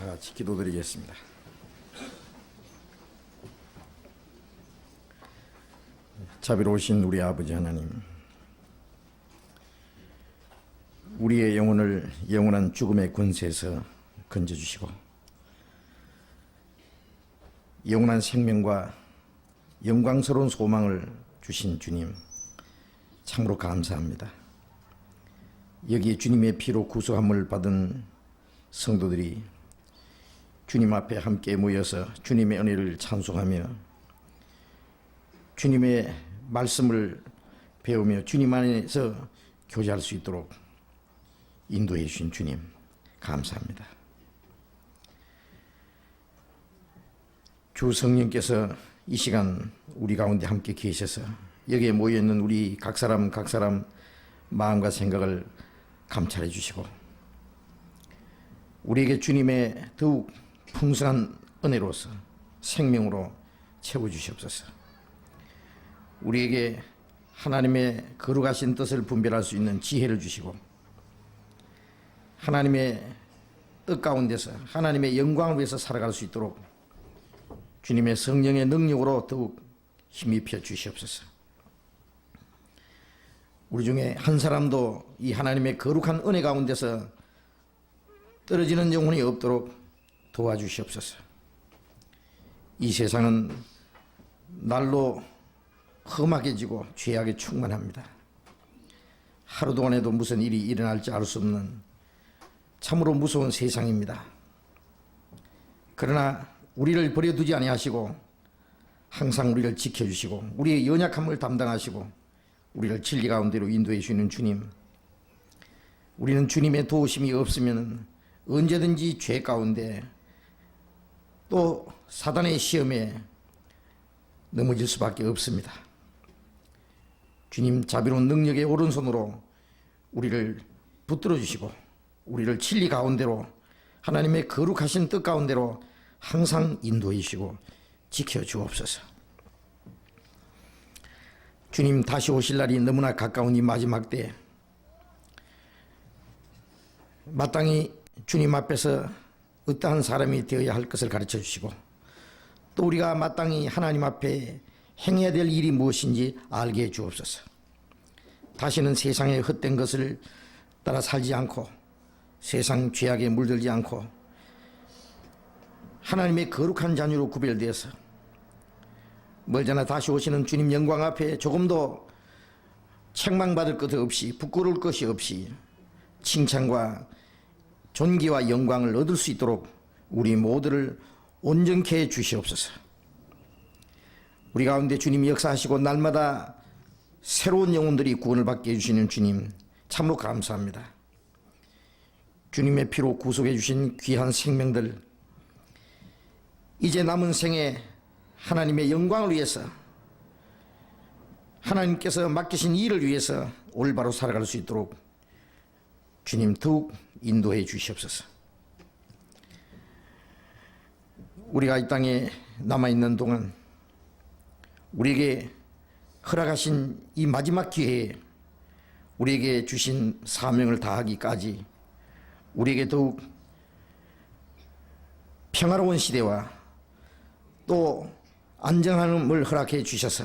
다 같이 기도드리겠습니다. 자비로우신 우리 아버지 하나님, 우리의 영혼을 영원한 죽음의 권세에서 건져주시고 영원한 생명과 영광스러운 소망을 주신 주님, 참으로 감사합니다. 여기에 주님의 피로 구속함을 받은 성도들이 주님 앞에 함께 모여서 주님의 은혜를 찬송하며 주님의 말씀을 배우며 주님 안에서 교제할 수 있도록 인도해 주신 주님, 감사합니다. 주 성령께서 이 시간 우리 가운데 함께 계셔서 여기에 모여있는 우리 각 사람 마음과 생각을 감찰해 주시고 우리에게 주님의 더욱 풍성한 은혜로서 생명으로 채워주시옵소서. 우리에게 하나님의 거룩하신 뜻을 분별할 수 있는 지혜를 주시고 하나님의 뜻 가운데서 하나님의 영광을 위해서 살아갈 수 있도록 주님의 성령의 능력으로 더욱 힘입혀 주시옵소서. 우리 중에 한 사람도 이 하나님의 거룩한 은혜 가운데서 떨어지는 영혼이 없도록 도와주시옵소서. 이 세상은 날로 험하게지고 죄악에 충만합니다. 하루 동안에도 무슨 일이 일어날지 알 수 없는 참으로 무서운 세상입니다. 그러나 우리를 버려두지 아니하시고 항상 우리를 지켜주시고 우리의 연약함을 담당하시고 우리를 진리 가운데로 인도해 주시는 주님, 우리는 주님의 도우심이 없으면 언제든지 죄 가운데 또 사단의 시험에 넘어질 수밖에 없습니다. 주님 자비로운 능력의 오른손으로 우리를 붙들어 주시고 우리를 진리 가운데로 하나님의 거룩하신 뜻 가운데로 항상 인도해 주시고 지켜 주옵소서. 주님 다시 오실 날이 너무나 가까운 이 마지막 때 마땅히 주님 앞에서 어떠한 사람이 되어야 할 것을 가르쳐 주시고 또 우리가 마땅히 하나님 앞에 행해야 될 일이 무엇인지 알게 해 주옵소서. 다시는 세상의 헛된 것을 따라 살지 않고 세상 죄악에 물들지 않고 하나님의 거룩한 자녀로 구별되어서 멀잖아 다시 오시는 주님 영광 앞에 조금도 책망받을 것 없이 부끄러울 것이 없이 칭찬과 존귀와 영광을 얻을 수 있도록 우리 모두를 온전케 해 주시옵소서. 우리 가운데 주님이 역사하시고 날마다 새로운 영혼들이 구원을 받게 해주시는 주님, 참으로 감사합니다. 주님의 피로 구속해 주신 귀한 생명들, 이제 남은 생에 하나님의 영광을 위해서 하나님께서 맡기신 일을 위해서 올바로 살아갈 수 있도록 주님 더욱 인도해 주시옵소서. 우리가 이 땅에 남아있는 동안 우리에게 허락하신 이 마지막 기회에 우리에게 주신 사명을 다하기까지 우리에게 더욱 평화로운 시대와 또 안정함을 허락해 주셔서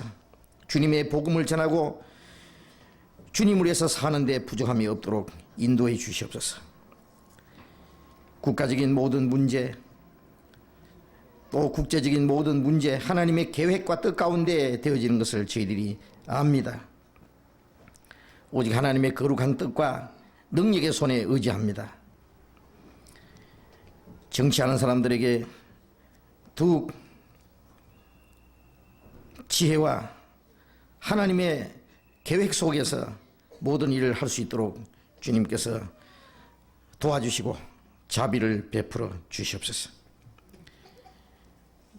주님의 복음을 전하고 주님을 위해서 사는 데 부족함이 없도록 인도해 주시옵소서. 국가적인 모든 문제 또 국제적인 모든 문제 하나님의 계획과 뜻 가운데 되어지는 것을 저희들이 압니다. 오직 하나님의 거룩한 뜻과 능력의 손에 의지합니다. 정치하는 사람들에게 더욱 지혜와 하나님의 계획 속에서 모든 일을 할 수 있도록 주님께서 도와주시고 자비를 베풀어 주시옵소서.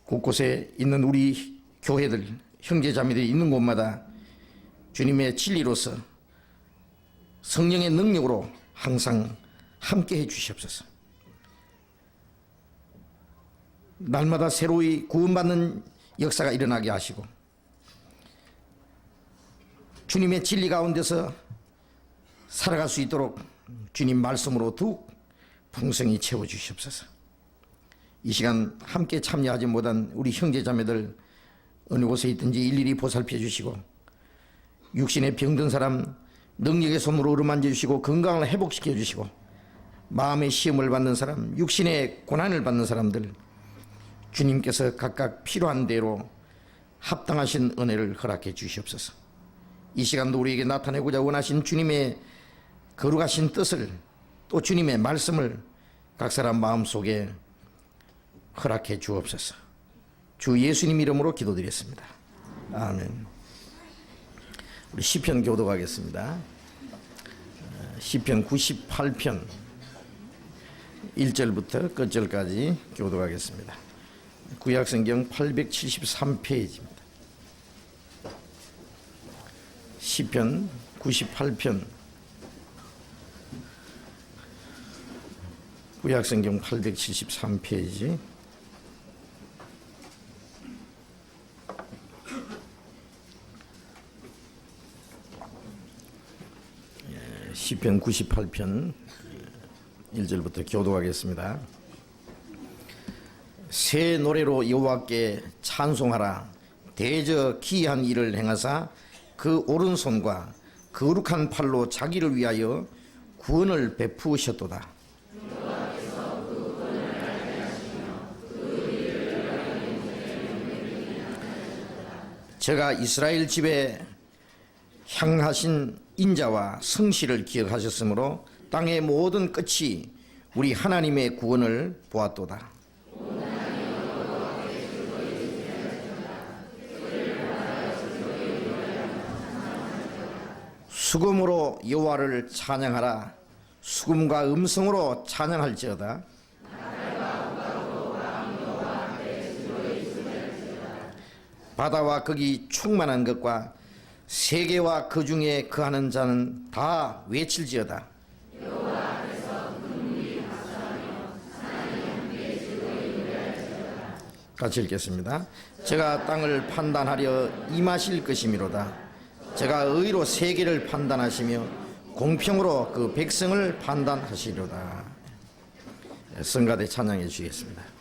곳곳에 있는 우리 교회들, 형제자매들이 있는 곳마다 주님의 진리로서 성령의 능력으로 항상 함께 해 주시옵소서. 날마다 새로이 구원받는 역사가 일어나게 하시고 주님의 진리 가운데서 살아갈 수 있도록 주님 말씀으로 더욱 풍성히 채워주시옵소서. 이 시간 함께 참여하지 못한 우리 형제자매들 어느 곳에 있든지 일일이 보살펴 주시고 육신에 병든 사람 능력의 손으로 어루만져 주시고 건강을 회복시켜 주시고 마음의 시험을 받는 사람 육신의 고난을 받는 사람들 주님께서 각각 필요한 대로 합당하신 은혜를 허락해 주시옵소서. 이 시간도 우리에게 나타내고자 원하신 주님의 거룩하신 뜻을 또 주님의 말씀을 각 사람 마음속에 허락해 주옵소서. 주 예수님 이름으로 기도드렸습니다. 아멘. 우리 시편 교독하겠습니다. 시편 98편 1절부터 끝절까지 교독하겠습니다. 구약성경 873페이지입니다. 시편 98편 구약성경 873페이지 시편 98편 1절부터 교독하겠습니다. 새 노래로 여호와께 찬송하라. 대저 기이한 일을 행하사 그 오른손과 거룩한 팔로 자기를 위하여 구원을 베푸셨도다. 제가 이스라엘 집에 향하신 인자와 성실을 기억하셨으므로 땅의 모든 끝이 우리 하나님의 구원을 보았도다. 수금으로 여호와를 찬양하라. 수금과 음성으로 찬양할지어다. 바다와 거기 충만한 것과 세계와 그 중에 거하는 자는 다 외칠지어다. 같이 읽겠습니다. 제가 땅을 판단하려 임하실 것이미로다. 제가 의로 세계를 판단하시며 공평으로 그 백성을 판단하시리로다. 성가대 찬양해 주시겠습니다.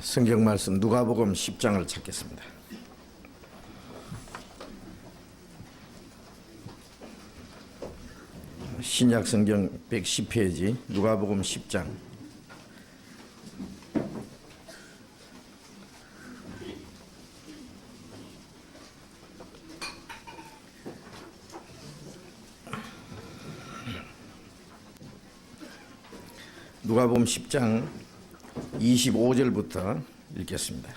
성경 말씀 누가복음 10장을 찾겠습니다. 신약 성경 110페이지 누가복음 10장. 누가복음 10장 25절부터 읽겠습니다.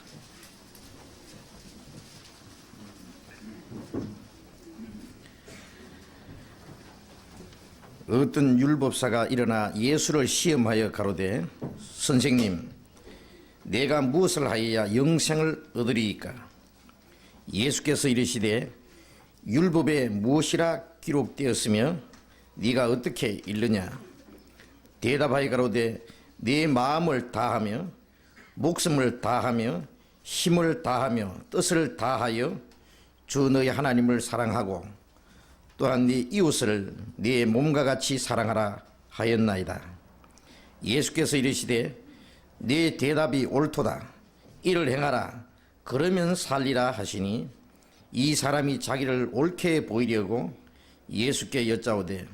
어떤 율법사가 일어나 예수를 시험하여 가로되 선생님, 내가 무엇을 하여야 영생을 얻으리이까? 예수께서 이르시되 율법에 무엇이라 기록되었으며 네가 어떻게 읽느냐? 대답하여 가로되 내 마음을 다하며 목숨을 다하며 힘을 다하며 뜻을 다하여 주 너희 하나님을 사랑하고 또한 네 이웃을 네 몸과 같이 사랑하라 하였나이다. 예수께서 이르시되 네 대답이 옳도다. 이를 행하라. 그러면 살리라 하시니 이 사람이 자기를 옳게 보이려고 예수께 여짜오되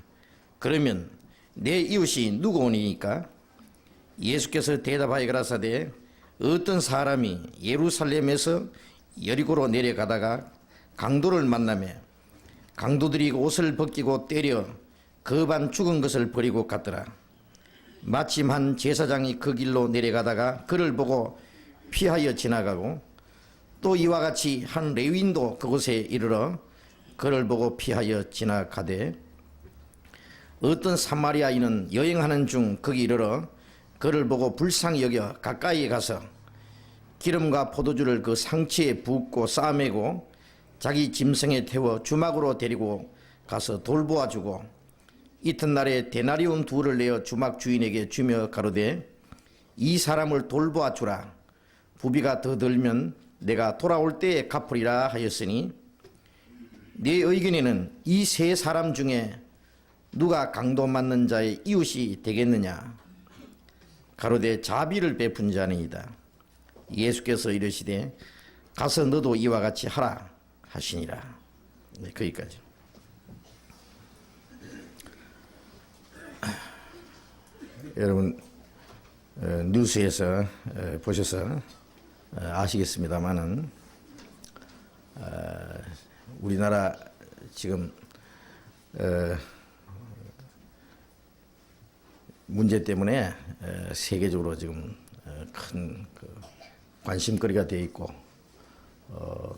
그러면 내 이웃이 누구오니까? 예수께서 대답하여 가라사대 어떤 사람이 예루살렘에서 여리고로 내려가다가 강도를 만나매 강도들이 옷을 벗기고 때려 그 반 죽은 것을 버리고 갔더라. 마침 한 제사장이 그 길로 내려가다가 그를 보고 피하여 지나가고 또 이와 같이 한 레위인도 그곳에 이르러 그를 보고 피하여 지나가되 어떤 사마리아인은 여행하는 중 거기 이르러 그를 보고 불쌍히 여겨 가까이에 가서 기름과 포도주를 그 상치에 붓고 싸매고 자기 짐승에 태워 주막으로 데리고 가서 돌보아주고 이튿날에 데나리온 둘을 내어 주막 주인에게 주며 가로되 이 사람을 돌보아주라. 부비가 더 들면 내가 돌아올 때에 갚으리라 하였으니 네 의견에는 이 세 사람 중에 누가 강도 맞는 자의 이웃이 되겠느냐? 가로되 자비를 베푼 자니이다. 예수께서 이르시되 가서 너도 이와 같이 하라 하시니라. 네, 거기까지. 여러분 뉴스에서 보셔서 아시겠습니다마는 우리나라 지금 문제 때문에 세계적으로 지금 큰 관심거리가 되어 있고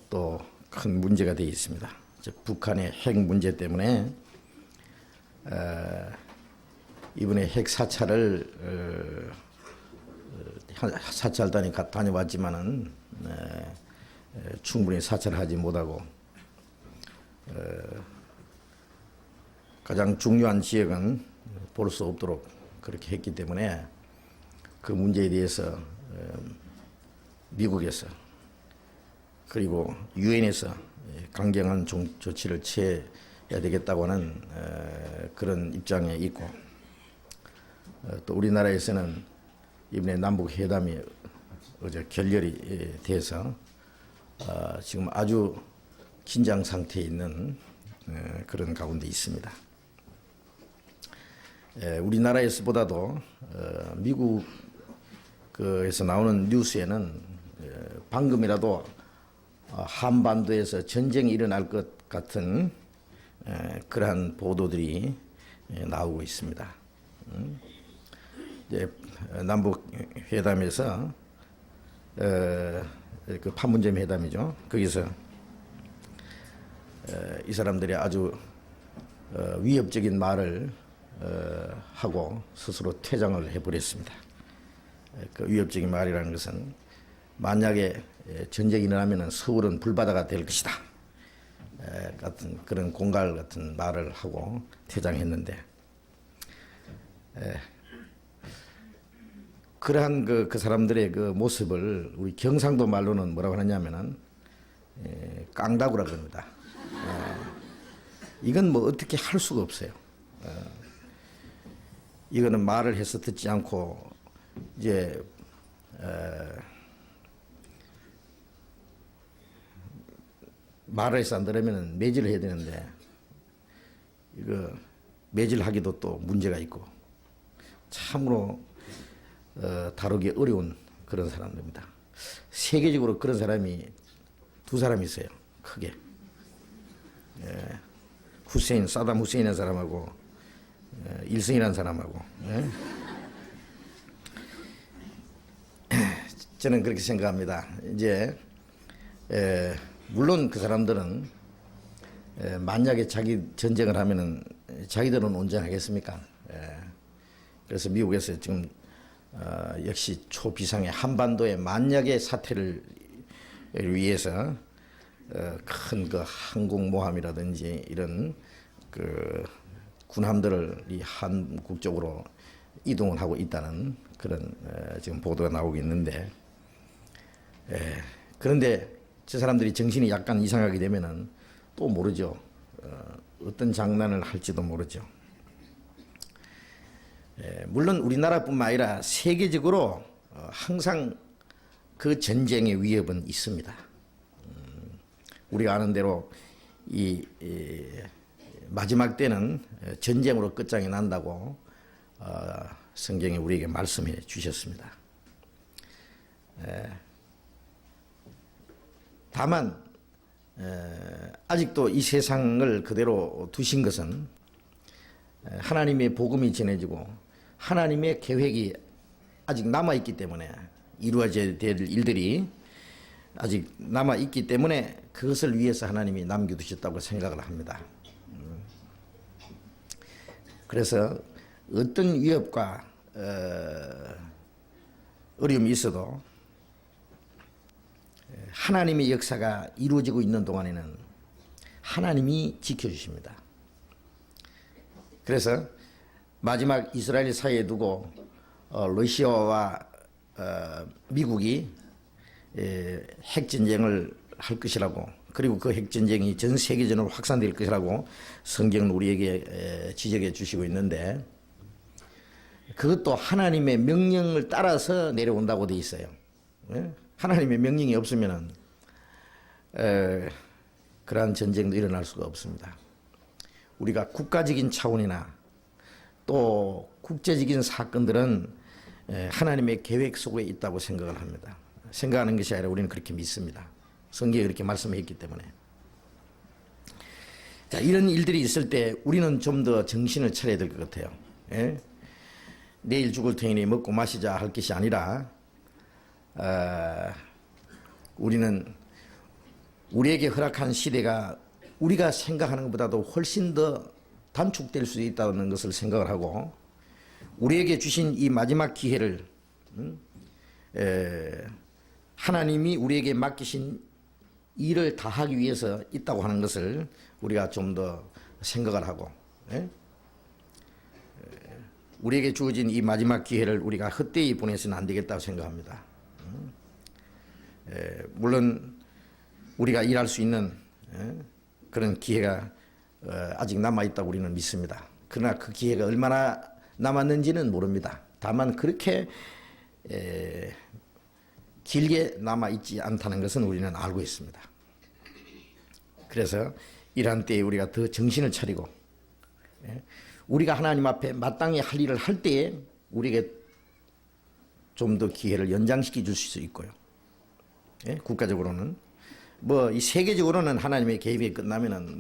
또 큰 문제가 되어 있습니다. 북한의 핵 문제 때문에 이번에 핵 사찰을 사찰단이 다녀왔지만은 충분히 사찰하지 못하고 가장 중요한 지역은 볼 수 없도록 그렇게 했기 때문에 그 문제에 대해서 미국에서 그리고 유엔에서 강경한 조치를 취해야 되겠다고 하는 그런 입장에 있고 또 우리나라에서는 이번에 남북 회담이 어제 결렬이 돼서 지금 아주 긴장 상태에 있는 그런 가운데 있습니다. 우리나라에서보다도 미국에서 나오는 뉴스에는 방금이라도 한반도에서 전쟁이 일어날 것 같은 그러한 보도들이 나오고 있습니다. 이제 남북 회담에서 그 판문점 회담이죠. 거기서 이 사람들이 아주 위협적인 말을 하고 스스로 퇴장을 해버렸습니다. 그 위협적인 말이라는 것은 만약에 전쟁이 일어나면 서울은 불바다가 될 것이다 같은 그런 공갈 같은 말을 하고 퇴장했는데 그러한 그 사람들의 그 모습을 우리 경상도 말로는 뭐라고 하냐면은 깡다구라 그럽니다. 이건 뭐 어떻게 할 수가 없어요. 이거는 말을 해서 듣지 않고 이제 말을 해서 안 들으면 매질을 해야 되는데 이거 매질하기도 또 문제가 있고 참으로 다루기 어려운 그런 사람들입니다. 세계적으로 그런 사람이 두 사람이 있어요. 크게. 후세인, 사담 후세인이라는 사람하고 일승이라는 사람하고. 저는 그렇게 생각합니다. 이제 물론 그 사람들은 만약에 자기 전쟁을 하면은 자기들은 온전하겠습니까? 그래서 미국에서 지금 역시 초비상의 한반도의 만약의 사태를 위해서 큰 그 항공모함이라든지 이런 그 군함들을 이 한국 쪽으로 이동을 하고 있다는 그런 지금 보도가 나오고 있는데, 그런데 저 사람들이 정신이 약간 이상하게 되면은 또 모르죠. 어떤 장난을 할지도 모르죠. 물론 우리나라뿐만 아니라 세계적으로 항상 그 전쟁의 위협은 있습니다. 우리가 아는 대로 이 마지막 때는 전쟁으로 끝장이 난다고 성경이 우리에게 말씀해 주셨습니다. 다만 아직도 이 세상을 그대로 두신 것은 하나님의 복음이 전해지고 하나님의 계획이 아직 남아있기 때문에 이루어져야 될 일들이 아직 남아있기 때문에 그것을 위해서 하나님이 남겨두셨다고 생각을 합니다. 그래서 어떤 위협과 어려움이 있어도 하나님의 역사가 이루어지고 있는 동안에는 하나님이 지켜주십니다. 그래서 마지막 이스라엘 사이에 두고 러시아와 미국이 핵전쟁을 할 것이라고, 그리고 그 핵전쟁이 전 세계적으로 확산될 것이라고 성경은 우리에게 지적해 주시고 있는데, 그것도 하나님의 명령을 따라서 내려온다고 돼 있어요. 하나님의 명령이 없으면은 그러한 전쟁도 일어날 수가 없습니다. 우리가 국가적인 차원이나 또 국제적인 사건들은 하나님의 계획 속에 있다고 생각을 합니다. 생각하는 것이 아니라 우리는 그렇게 믿습니다. 성경이 그렇게 말씀했기 때문에. 자, 이런 일들이 있을 때 우리는 좀 더 정신을 차려야 될 것 같아요. 내일 죽을 터이니 먹고 마시자 할 것이 아니라 우리는 우리에게 허락한 시대가 우리가 생각하는 것보다도 훨씬 더 단축될 수 있다는 것을 생각을 하고, 우리에게 주신 이 마지막 기회를 하나님이 우리에게 맡기신 일을 다하기 위해서 있다고 하는 것을 우리가 좀 더 생각을 하고, 우리에게 주어진 이 마지막 기회를 우리가 헛되이 보내서는 안 되겠다고 생각합니다. 물론 우리가 일할 수 있는 그런 기회가 아직 남아있다고 우리는 믿습니다. 그러나 그 기회가 얼마나 남았는지는 모릅니다. 다만 그렇게 길게 남아있지 않다는 것은 우리는 알고 있습니다. 그래서 이러한 때에 우리가 더 정신을 차리고 우리가 하나님 앞에 마땅히 할 일을 할 때에 우리에게 좀 더 기회를 연장시켜 줄 수 있고요. 국가적으로는 이 세계적으로는 하나님의 개입이 끝나면은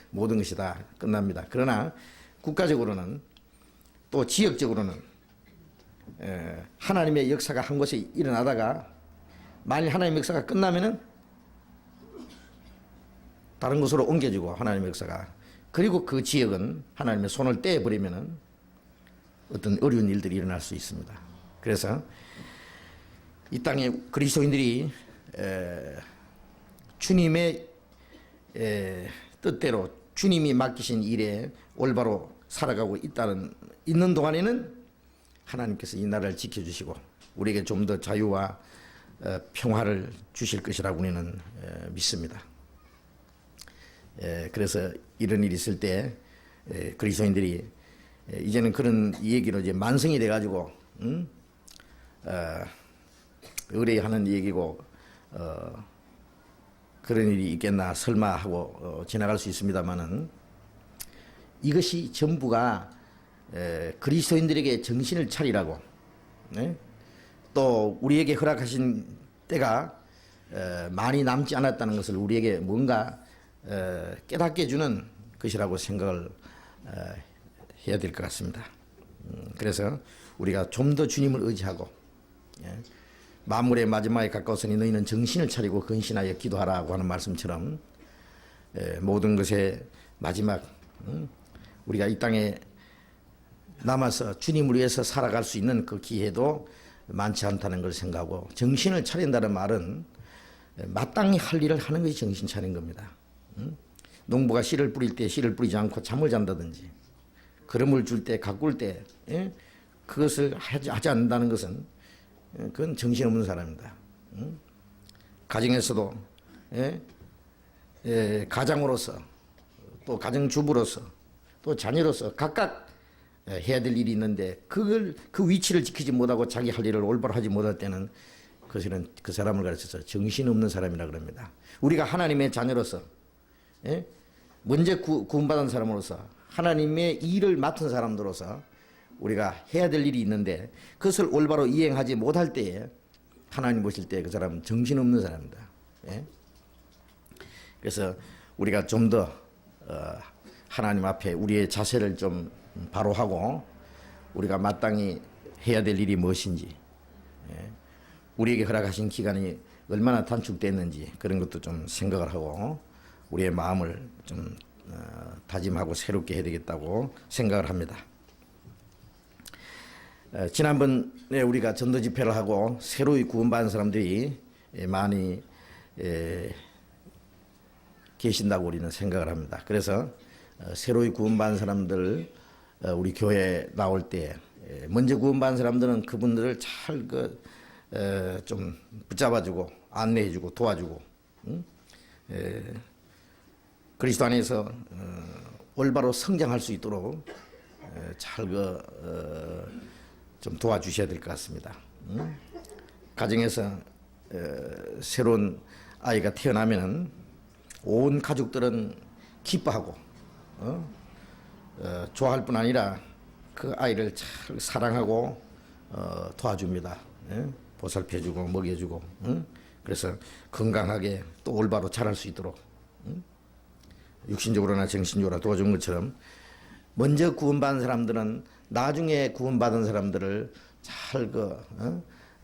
모든 것이 다 끝납니다. 그러나 국가적으로는 또 지역적으로는 하나님의 역사가 한 곳에 일어나다가 만일 하나님의 역사가 끝나면은 다른 곳으로 옮겨지고 하나님의 역사가, 그리고 그 지역은 하나님의 손을 떼어버리면은 어떤 어려운 일들이 일어날 수 있습니다. 그래서 이 땅에 그리스도인들이 주님의 뜻대로 주님이 맡기신 일에 올바로 살아가고 있는 동안에는 하나님께서 이 나라를 지켜주시고 우리에게 좀 더 자유와 평화를 주실 것이라고 우리는 믿습니다. 그래서 이런 일이 있을 때 그리스도인들이 이제는 그런 얘기로 이제 만성이 돼가지고 의뢰하는 얘기고 그런 일이 있겠나 설마 하고 지나갈 수 있습니다만은, 이것이 전부가 그리스도인들에게 정신을 차리라고, 또 우리에게 허락하신 때가 많이 남지 않았다는 것을 우리에게 뭔가 깨닫게 해주는 것이라고 생각을 해야 될 것 같습니다. 그래서 우리가 좀 더 주님을 의지하고, 만물의 마지막에 가까웠으니 너희는 정신을 차리고 근신하여 기도하라고 하는 말씀처럼, 모든 것의 마지막, 우리가 이 땅에 남아서 주님을 위해서 살아갈 수 있는 그 기회도 많지 않다는 걸 생각하고, 정신을 차린다는 말은 마땅히 할 일을 하는 것이 정신 차린 겁니다. 농부가 씨를 뿌릴 때 씨를 뿌리지 않고 잠을 잔다든지, 거름을 줄 때 가꿀 때 그것을 하지 않는다는 것은 그건 정신없는 사람입니다. 가정에서도 가장으로서, 또 가정주부로서, 또 자녀로서 각각 해야 될 일이 있는데 그걸 그 위치를 지키지 못하고 자기 할 일을 올바로 하지 못할 때는 그것은 그 사람을 가르쳐서 정신없는 사람이라 그럽니다. 우리가 하나님의 자녀로서, 먼저 구원받은 사람으로서, 하나님의 일을 맡은 사람들로서 우리가 해야 될 일이 있는데 그것을 올바로 이행하지 못할 때에 하나님 보실 때 그 사람은 정신없는 사람입니다. 그래서 우리가 좀 더 하나님 앞에 우리의 자세를 좀 바로 하고, 우리가 마땅히 해야 될 일이 무엇인지, 우리에게 허락하신 기간이 얼마나 단축됐는지 그런 것도 좀 생각을 하고 우리의 마음을 좀 다짐하고 새롭게 해야 되겠다고 생각을 합니다. 지난번에 우리가 전도 집회를 하고 새로이 구원받은 사람들이 많이 계신다고 우리는 생각을 합니다. 그래서 새로이 구원받은 사람들 우리 교회에 나올 때 먼저 구원받은 사람들은 그분들을 잘 좀 붙잡아주고 안내해주고 도와주고, 그리스도 안에서 올바로 성장할 수 있도록 잘 좀 도와주셔야 될 것 같습니다. 가정에서 새로운 아이가 태어나면은 온 가족들은 기뻐하고 좋아할 뿐 아니라 그 아이를 잘 사랑하고 도와줍니다. 보살펴주고 먹여주고, 그래서 건강하게 또 올바로 자랄 수 있도록 육신적으로나 정신적으로 도와준 것처럼 먼저 구원받은 사람들은 나중에 구원받은 사람들을 잘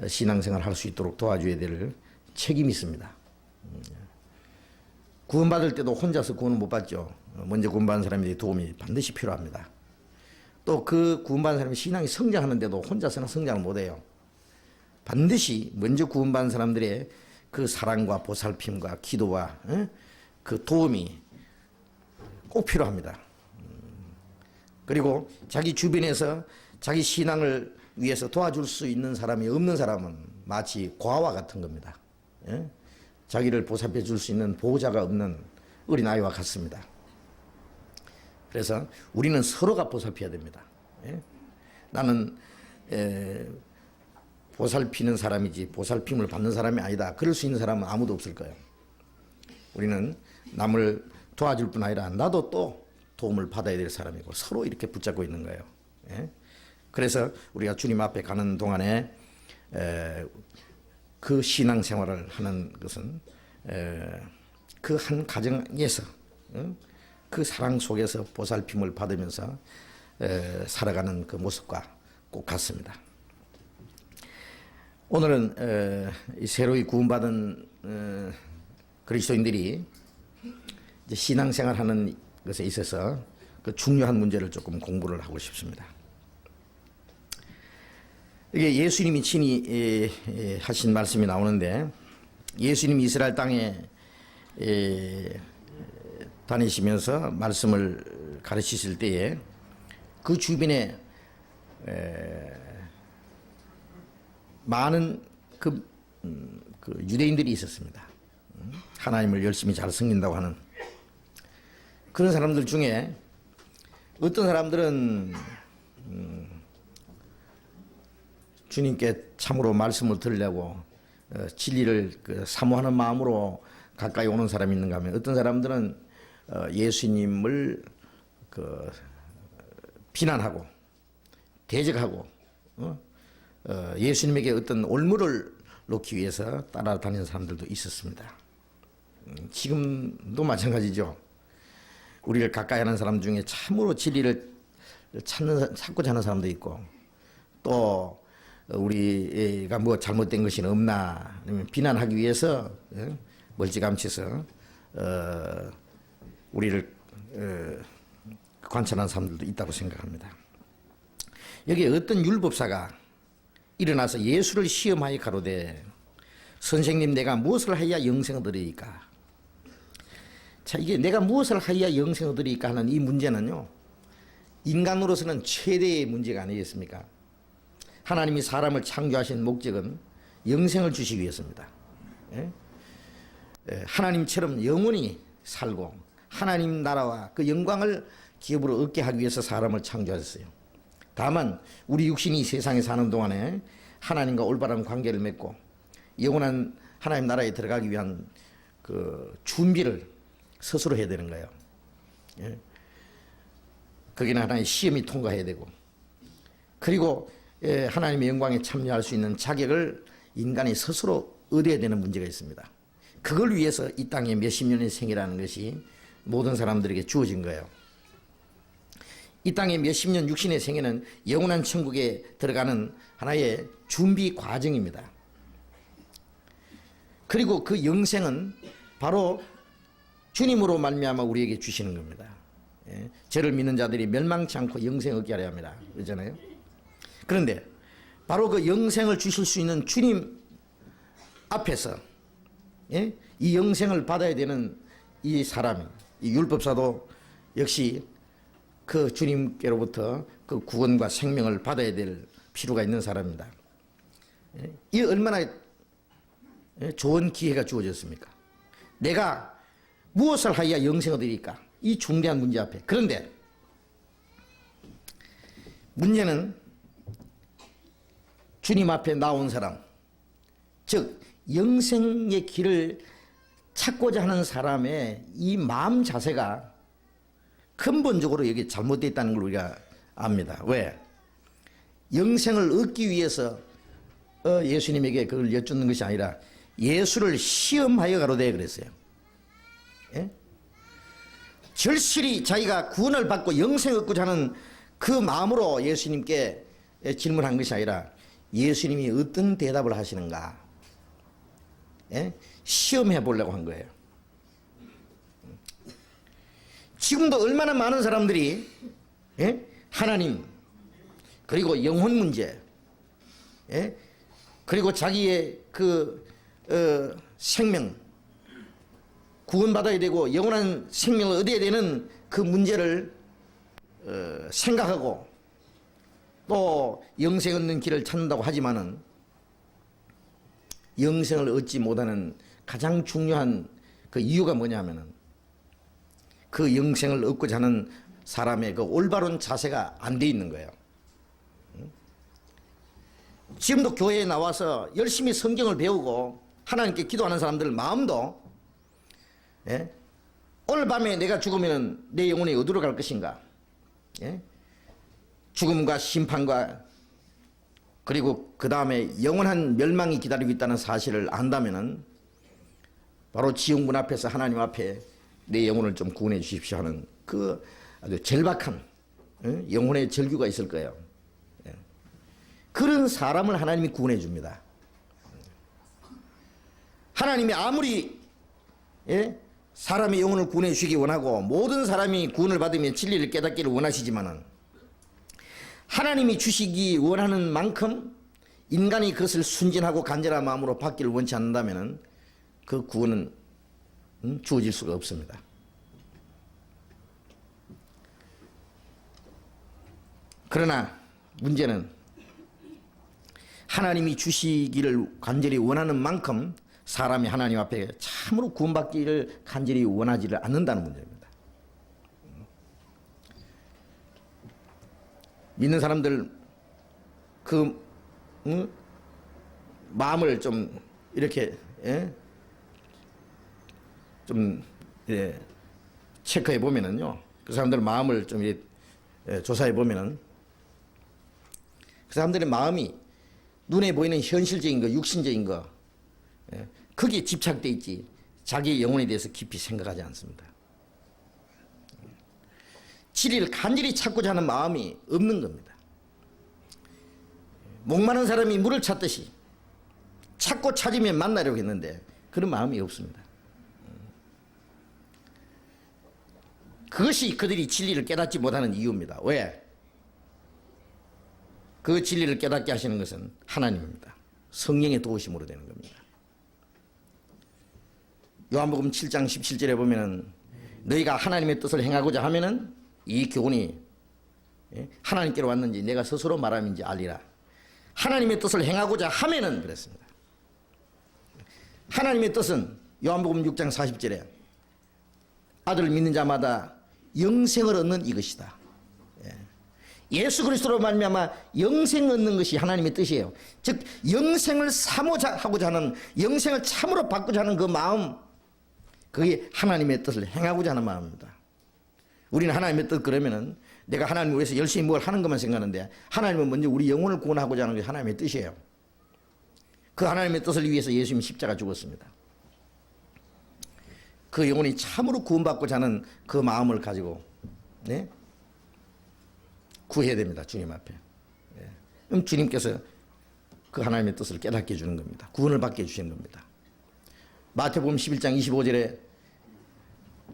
신앙생활 할 수 있도록 도와줘야 될 책임이 있습니다. 구원받을 때도 혼자서 구원을 못 받죠. 먼저 구원받은 사람들의 도움이 반드시 필요합니다. 또 그 구원받은 사람이 신앙이 성장하는데도 혼자서는 성장을 못해요. 반드시 먼저 구원받은 사람들의 그 사랑과 보살핌과 기도와 그 도움이 꼭 필요합니다. 그리고 자기 주변에서 자기 신앙을 위해서 도와줄 수 있는 사람이 없는 사람은 마치 고아와 같은 겁니다. 자기를 보살펴 줄 수 있는 보호자가 없는 어린아이와 같습니다. 그래서 우리는 서로가 보살펴야 됩니다. 나는 보살피는 사람이지 보살핌을 받는 사람이 아니다. 그럴 수 있는 사람은 아무도 없을 거예요. 우리는 남을 도와줄 뿐 아니라 나도 또 도움을 받아야 될 사람이고 서로 이렇게 붙잡고 있는 거예요. 그래서 우리가 주님 앞에 가는 동안에 그 신앙생활을 하는 것은 그 한 가정에서 그 사랑 속에서 보살핌을 받으면서 살아가는 그 모습과 꼭 같습니다. 오늘은 이 새로이 구원받은 그리스도인들이 이제 신앙생활하는 것에 있어서 그 중요한 문제를 조금 공부를 하고 싶습니다. 이게 예수님이 친히 하신 말씀이 나오는데, 예수님이 이스라엘 땅에 다니시면서 말씀을 가르치실 때에 그 주변에 많은 그 유대인들이 있었습니다. 하나님을 열심히 잘 섬긴다고 하는 그런 사람들 중에 어떤 사람들은 주님께 참으로 말씀을 들으려고 진리를 사모하는 마음으로 가까이 오는 사람이 있는가 하면 어떤 사람들은 예수님을 비난하고 대적하고 예수님에게 어떤 올무를 놓기 위해서 따라다니는 사람들도 있었습니다. 지금도 마찬가지죠. 우리를 가까이 하는 사람 중에 참으로 진리를 찾고자 하는 사람도 있고, 또 우리가 뭐 잘못된 것이 없나 아니면 비난하기 위해서 멀찌감치서 우리를 관찰하는 사람들도 있다고 생각합니다. 여기 어떤 율법사가 일어나서 예수를 시험하여 가로되 선생님 내가 무엇을 하여야 영생을 얻으리이까. 자, 이게 내가 무엇을 하여야 영생을 얻으리이까 하는 이 문제는요, 인간으로서는 최대의 문제가 아니겠습니까? 하나님이 사람을 창조하신 목적은 영생을 주시기 위해서입니다. 하나님처럼 영원히 살고 하나님 나라와 그 영광을 기업으로 얻게 하기 위해서 사람을 창조하셨어요. 다만 우리 육신이 세상에 사는 동안에 하나님과 올바른 관계를 맺고 영원한 하나님 나라에 들어가기 위한 그 준비를 스스로 해야 되는 거예요. 거기는 하나의 시험이 통과해야 되고, 그리고 하나님의 영광에 참여할 수 있는 자격을 인간이 스스로 얻어야 되는 문제가 있습니다. 그걸 위해서 이 땅에 몇십 년의 생이라는 것이 모든 사람들에게 주어진 거예요. 이 땅에 몇십 년 육신의 생애는 영원한 천국에 들어가는 하나의 준비 과정입니다. 그리고 그 영생은 바로 주님으로 말미암아 우리에게 주시는 겁니다. 저를 믿는 자들이 멸망치 않고 영생을 얻게 하려 합니다. 그렇잖아요. 그런데 바로 그 영생을 주실 수 있는 주님 앞에서 이 영생을 받아야 되는 이 사람이, 이 율법사도 역시 그 주님께로부터 그 구원과 생명을 받아야 될 필요가 있는 사람입니다. 이 얼마나 좋은 기회가 주어졌습니까? 내가 무엇을 하여야 영생을 얻으리까? 이 중대한 문제 앞에. 그런데 문제는 주님 앞에 나온 사람, 즉 영생의 길을 찾고자 하는 사람의 이 마음 자세가 근본적으로 여기 잘못되어 있다는 걸 우리가 압니다. 왜? 영생을 얻기 위해서 예수님에게 그걸 여쭙는 것이 아니라 예수를 시험하여 가로되 그랬어요. 예? 절실히 자기가 구원을 받고 영생을 얻고자 하는 그 마음으로 예수님께 질문한 것이 아니라 예수님이 어떤 대답을 하시는가 시험해 보려고 한 거예요. 지금도 얼마나 많은 사람들이 하나님, 그리고 영혼 문제, 그리고 자기의 그 생명, 구원받아야 되고 영원한 생명을 얻어야 되는 그 문제를 생각하고 또 영생 얻는 길을 찾는다고 하지만은 영생을 얻지 못하는 가장 중요한 그 이유가 뭐냐면은 그 영생을 얻고자 하는 사람의 그 올바른 자세가 안 돼 있는 거예요. 지금도 교회에 나와서 열심히 성경을 배우고 하나님께 기도하는 사람들 마음도 오늘 밤에 내가 죽으면 내 영혼이 어디로 갈 것인가? 죽음과 심판과 그리고 그 다음에 영원한 멸망이 기다리고 있다는 사실을 안다면은 바로 지옥문 앞에서 하나님 앞에 내 영혼을 좀 구원해 주십시오 하는 그 아주 절박한 영혼의 절규가 있을 거예요. 그런 사람을 하나님이 구원해 줍니다. 하나님이 아무리 사람의 영혼을 구원해 주시기 원하고 모든 사람이 구원을 받으며 진리를 깨닫기를 원하시지만은 하나님이 주시기 원하는 만큼 인간이 그것을 순진하고 간절한 마음으로 받기를 원치 않는다면 그 구원은 주어질 수가 없습니다. 그러나 문제는 하나님이 주시기를 간절히 원하는 만큼 사람이 하나님 앞에 참으로 구원받기를 간절히 원하지를 않는다는 문제입니다. 믿는 사람들 그 마음을 좀 이렇게 좀 체크해 보면은요, 그 사람들 마음을 좀 조사해 보면은 그 사람들의 마음이 눈에 보이는 현실적인 거, 육신적인 거, 거기에 집착돼 있지 자기의 영혼에 대해서 깊이 생각하지 않습니다. 진리를 간절히 찾고자 하는 마음이 없는 겁니다. 목마른 사람이 물을 찾듯이 찾고 찾으면 만나려고 했는데 그런 마음이 없습니다. 그것이 그들이 진리를 깨닫지 못하는 이유입니다. 왜? 그 진리를 깨닫게 하시는 것은 하나님입니다. 성령의 도우심으로 되는 겁니다. 요한복음 7장 17절에 보면은 너희가 하나님의 뜻을 행하고자 하면은 이 교훈이 하나님께로 왔는지 내가 스스로 말함인지 알리라. 하나님의 뜻을 행하고자 하면은 그랬습니다. 하나님의 뜻은 요한복음 6장 40절에 아들을 믿는 자마다 영생을 얻는 이것이다. 예수 그리스도로 말미암아 영생 얻는 것이 하나님의 뜻이에요. 즉 영생을 사모자 하고자 하는, 영생을 참으로 받고자 하는 그 마음, 그게 하나님의 뜻을 행하고자 하는 마음입니다. 우리는 하나님의 뜻 그러면은 내가 하나님을 위해서 열심히 뭘 하는 것만 생각하는데 하나님은 먼저 우리 영혼을 구원하고자 하는 게 하나님의 뜻이에요. 그 하나님의 뜻을 위해서 예수님이 십자가 죽었습니다. 그 영혼이 참으로 구원받고자 하는 그 마음을 가지고 구해야 됩니다. 주님 앞에. 그럼 주님께서 그 하나님의 뜻을 깨닫게 해주는 겁니다. 구원을 받게 해주시는 겁니다. 마태복음 11장 25절에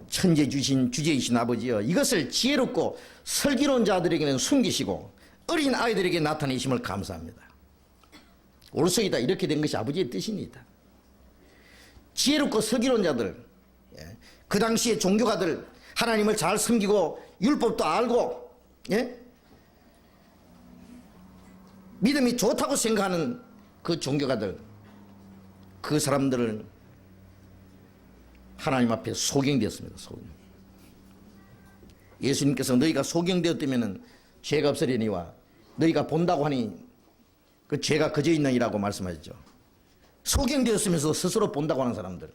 천재 주신 주제이신 아버지여 이것을 지혜롭고 슬기로운 자들에게는 숨기시고 어린 아이들에게 나타내심을 감사합니다. 옳소이다. 이렇게 된 것이 아버지의 뜻입니다. 지혜롭고 슬기로운 자들, 그 당시에 종교가들, 하나님을 잘 섬기고 율법도 알고 믿음이 좋다고 생각하는 그 종교가들, 그 사람들은 하나님 앞에 소경되었습니다. 소경. 예수님께서 너희가 소경되었다면 죄가 없으려니와 너희가 본다고 하니 그 죄가 그저 있느니라고 말씀하셨죠. 소경되었으면서 스스로 본다고 하는 사람들,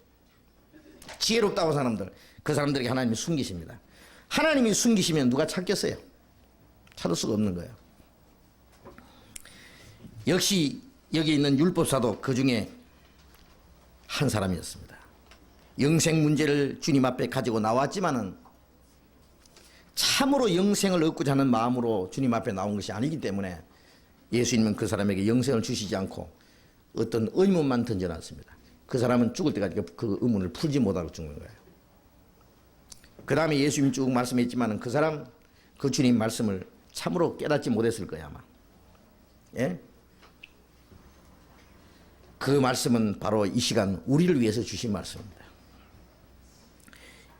지혜롭다고 하는 사람들, 그 사람들에게 하나님이 숨기십니다. 하나님이 숨기시면 누가 찾겠어요? 찾을 수가 없는 거예요. 역시 여기 있는 율법사도 그 중에 한 사람이었습니다. 영생 문제를 주님 앞에 가지고 나왔지만은 참으로 영생을 얻고자 하는 마음으로 주님 앞에 나온 것이 아니기 때문에 예수님은 그 사람에게 영생을 주시지 않고 어떤 의문만 던져놨습니다. 그 사람은 죽을 때까지 그 의문을 풀지 못하고 죽는 거예요. 그 다음에 예수님 쭉 말씀했지만은 그 사람, 그 주님 말씀을 참으로 깨닫지 못했을 거예요, 아마. 그 말씀은 바로 이 시간 우리를 위해서 주신 말씀입니다.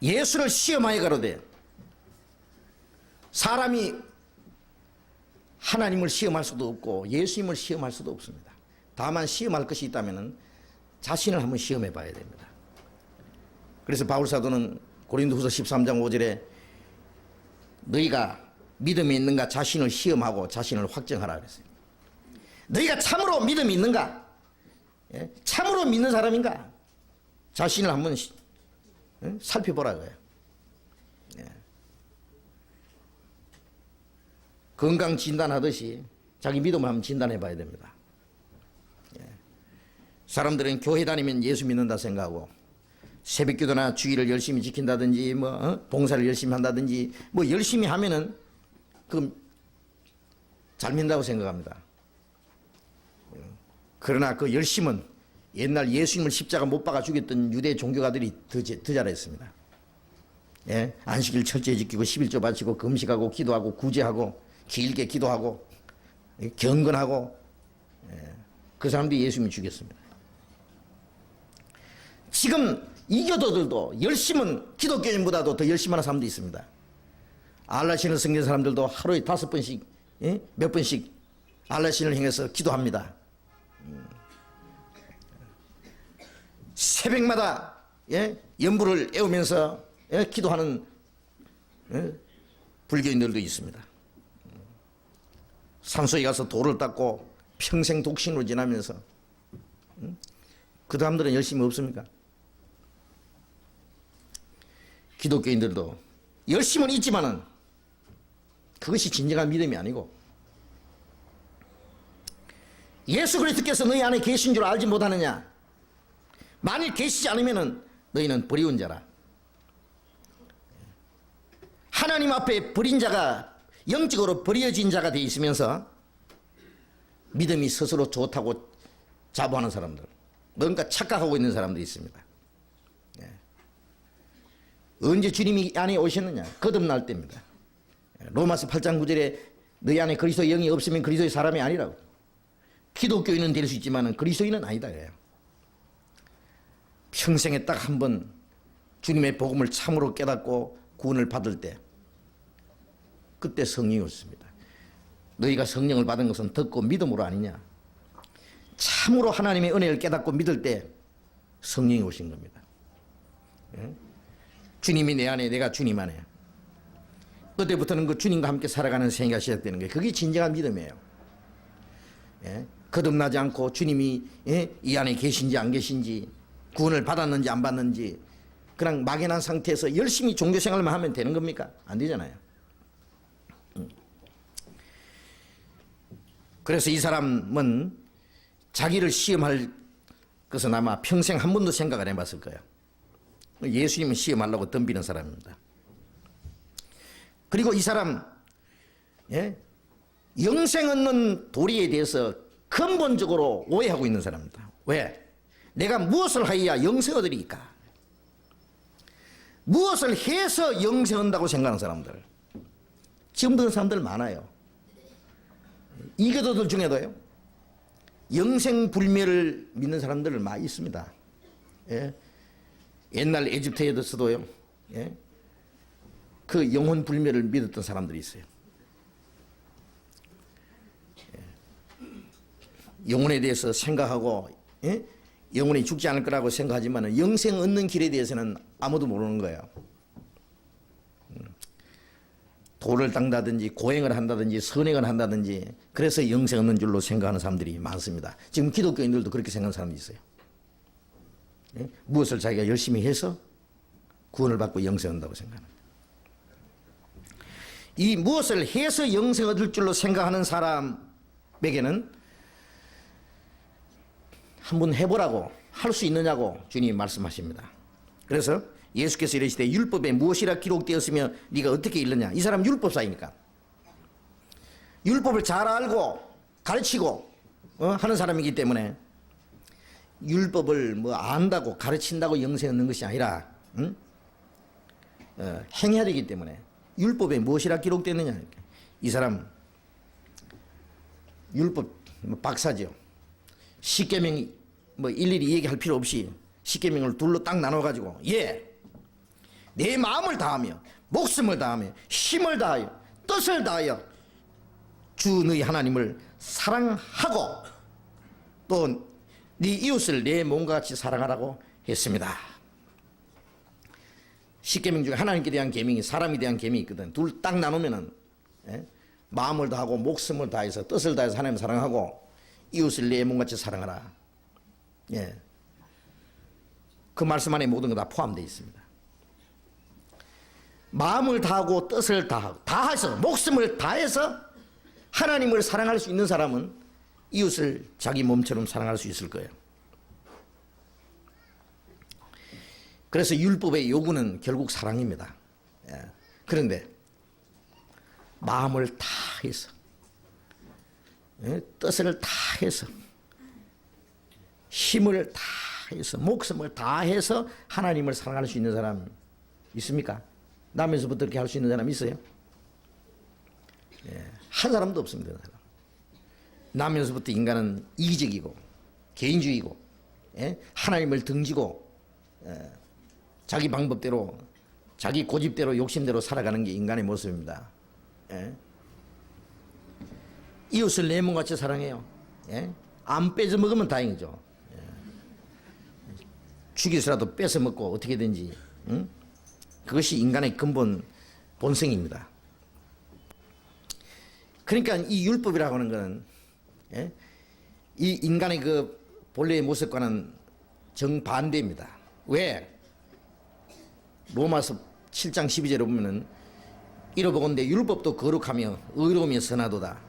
예수를 시험하여 가로되 사람이 하나님을 시험할 수도 없고 예수님을 시험할 수도 없습니다. 다만 시험할 것이 있다면 자신을 한번 시험해 봐야 됩니다. 그래서 바울사도는 고린도후서 13장 5절에 너희가 믿음이 있는가 자신을 시험하고 자신을 확정하라 그랬어요. 너희가 참으로 믿음이 있는가? 참으로 믿는 사람인가? 자신을 한번 살펴보라고요. 건강 진단하듯이 자기 믿음을 한번 진단해 봐야 됩니다. 사람들은 교회 다니면 예수 믿는다 생각하고 새벽기도나 주일을 열심히 지킨다든지 봉사를 열심히 한다든지 열심히 하면은 그럼 잘 믿는다고 생각합니다. 그러나 그 열심은 옛날 예수님을 십자가 못 박아 죽였던 유대 종교가들이 더 잘했습니다. 안식일 철저히 지키고 11조 바치고 금식하고 기도하고 구제하고 길게 기도하고 경건하고 그 사람들이 예수님을 죽였습니다. 지금 이교도들도 열심은 기독교인보다도 더 열심히 하는 사람도 있습니다. 알라신을 섬기는 사람들도 하루에 5번씩 몇 번씩 알라신을 행해서 기도합니다. 새벽마다 연불을 애우면서 기도하는 불교인들도 있습니다. 산소에 가서 돌을 닦고 평생 독신으로 지나면서 그 사람들은 열심히 없습니까? 기독교인들도 열심은 있지만은 그것이 진정한 믿음이 아니고, 예수 그리스도께서 너희 안에 계신 줄 알지 못하느냐? 만일 계시지 않으면은 너희는 버리운 자라. 하나님 앞에 버린 자가, 영적으로 버려진 자가 되어 있으면서 믿음이 스스로 좋다고 자부하는 사람들, 뭔가 착각하고 있는 사람들이 있습니다. 언제 주님이 안에 오셨느냐? 거듭날 때입니다. 로마서 8장 9절에 너희 안에 그리스도의 영이 없으면 그리스도의 사람이 아니라고. 기독교인은 될 수 있지만 그리스도인은 아니다. 평생에 딱 한 번 주님의 복음을 참으로 깨닫고 구원을 받을 때, 그때 성령이 오셨습니다. 너희가 성령을 받은 것은 듣고 믿음으로 아니냐? 참으로 하나님의 은혜를 깨닫고 믿을 때 성령이 오신 겁니다. 주님이 내 안에, 내가 주님 안에. 그때부터는 그 주님과 함께 살아가는 생애가 시작되는 거예요. 그게 진정한 믿음이에요. 거듭나지 않고 주님이 이 안에 계신지 안 계신지, 구원을 받았는지 안 받는지 그냥 막연한 상태에서 열심히 종교생활만 하면 되는 겁니까? 안 되잖아요. 그래서 이 사람은 자기를 시험할 것은 아마 평생 한 번도 생각을 해봤을 거예요. 예수님을 시험하려고 덤비는 사람입니다. 그리고 이 사람, 영생 얻는 도리에 대해서 근본적으로 오해하고 있는 사람입니다. 왜? 내가 무엇을 하여야 영생 얻으리까? 무엇을 해서 영생 얻는다고 생각하는 사람들, 지금 그런 사람들 많아요. 이교도들 중에도요, 영생불멸을 믿는 사람들 많이 있습니다. 옛날 에집트에서도요, 그 영혼불멸을 믿었던 사람들이 있어요. 영혼에 대해서 생각하고, 영혼이 죽지 않을 거라고 생각하지만 영생 얻는 길에 대해서는 아무도 모르는 거예요. 도를 닦는다든지 고행을 한다든지 선행을 한다든지 그래서 영생 얻는 줄로 생각하는 사람들이 많습니다. 지금 기독교인들도 그렇게 생각하는 사람이 있어요. 무엇을 자기가 열심히 해서 구원을 받고 영생 얻는다고 생각하는, 이 무엇을 해서 영생 얻을 줄로 생각하는 사람에게는 한번 해보라고, 할 수 있느냐고 주님이 말씀하십니다. 그래서 예수께서 이르시되 율법에 무엇이라 기록되었으며 네가 어떻게 읽느냐? 이 사람 율법사이니까 율법을 잘 알고 가르치고 하는 사람이기 때문에 율법을 뭐 안다고 가르친다고 영생 얻는 것이 아니라 행해야 되기 때문에 율법에 무엇이라 기록되느냐? 이 사람 율법 박사죠. 십계명 뭐 일일이 얘기할 필요 없이 십계명을 둘로 딱 나눠가지고, 내 마음을 다하며 목숨을 다하며 힘을 다하여 뜻을 다하여 주 너희 하나님을 사랑하고 또 네 이웃을 내 몸과 같이 사랑하라고 했습니다. 십계명 중에 하나님께 대한 계명이, 사람에 대한 계명이 있거든. 둘 딱 나누면은 마음을 다하고 목숨을 다해서 뜻을 다해서 하나님을 사랑하고 이웃을 내 몸같이 사랑하라. 그 말씀 안에 모든 거 다 포함되어 있습니다. 마음을 다하고 뜻을 다해서 목숨을 다해서 하나님을 사랑할 수 있는 사람은 이웃을 자기 몸처럼 사랑할 수 있을 거예요. 그래서 율법의 요구는 결국 사랑입니다. 그런데 마음을 다해서, 뜻을 다해서, 힘을 다해서, 목숨을 다해서 하나님을 사랑할 수 있는 사람 있습니까? 남에서부터 그렇게 할 수 있는 사람 있어요? 한 사람도 없습니다. 남에서부터 인간은 이기적이고 개인주의고 하나님을 등지고 자기 방법대로, 자기 고집대로, 욕심대로 살아가는 게 인간의 모습입니다. 이웃을 내 몸같이 사랑해요. 안 뺏어 먹으면 다행이죠. 죽이서라도 뺏어 먹고 어떻게든지, 그것이 인간의 근본 본성입니다. 그러니까 이 율법이라고 하는 것은 이 인간의 그 본래의 모습과는 정반대입니다. 왜? 로마서 7장 12절에 보면은 이러보건대 율법도 거룩하며 의로움이 선하도다.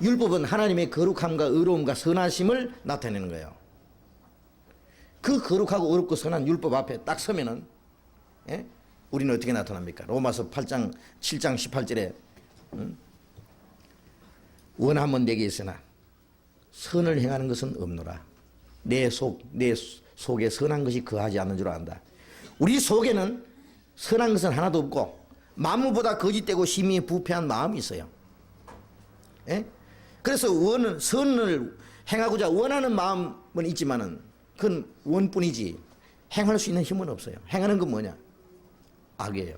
율법은 하나님의 거룩함과 의로움과 선하심을 나타내는 거예요. 그 거룩하고 의롭고 선한 율법 앞에 딱 서면은 우리는 어떻게 나타납니까? 로마서 8장 7장 18절에 원함은 내게 있으나 선을 행하는 것은 없노라. 내 속에 선한 것이 거하지 않는 줄 안다. 우리 속에는 선한 것은 하나도 없고 만무보다 거짓되고 심히 부패한 마음이 있어요. 그래서 선을 행하고자 원하는 마음은 있지만은 그건 원뿐이지 행할 수 있는 힘은 없어요. 행하는 건 뭐냐? 악이에요.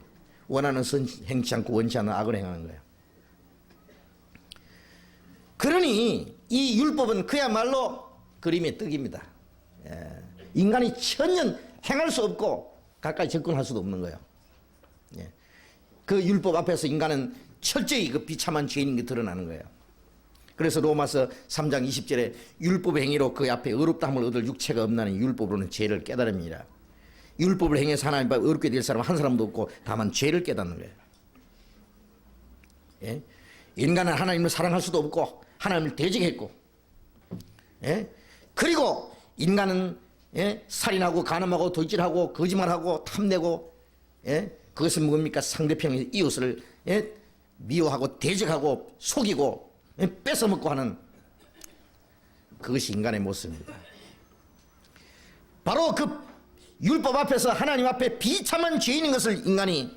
원하는 선 행치 않고 원치 않는 악을 행하는 거예요. 그러니 이 율법은 그야말로 그림의 떡입니다. 인간이 천년 행할 수 없고 가까이 접근할 수도 없는 거예요. 그 율법 앞에서 인간은 철저히 그 비참한 죄인인 게 드러나는 거예요. 그래서 로마서 3장 20절에 율법의 행위로 그 앞에 의롭다함을 얻을 육체가 없나니 율법으로는 죄를 깨달음이라. 율법을 행해서 하나님 앞에 의롭게 될 사람 한 사람도 없고 다만 죄를 깨닫는 거예요. 인간은 하나님을 사랑할 수도 없고 하나님을 대적했고, 그리고 인간은 살인하고 간음하고 도질하고 거짓말하고 탐내고, 그것은 뭡니까? 상대편의 이웃을 미워하고 대적하고 속이고 뺏어먹고 하는 그것이 인간의 모습입니다. 바로 그 율법 앞에서 하나님 앞에 비참한 죄인인 것을 인간이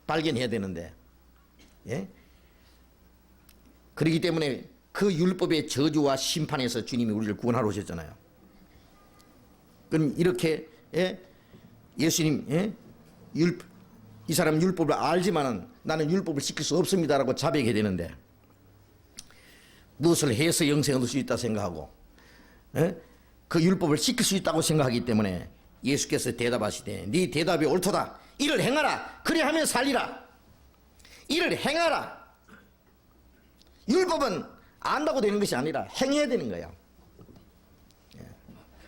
발견해야 되는데, 그렇기 때문에 그 율법의 저주와 심판에서 주님이 우리를 구원하러 오셨잖아요. 그럼 이렇게 예수님 이 사람 율법을 알지만은 나는 율법을 지킬 수 없습니다라고 자백해야 되는데, 무엇을 해서 영생을 얻을 수 있다 생각하고 그 율법을 지킬 수 있다고 생각하기 때문에 예수께서 대답하시되 네 대답이 옳도다. 이를 행하라. 그래 하면 살리라. 이를 행하라. 율법은 안다고 되는 것이 아니라 행해야 되는 거야.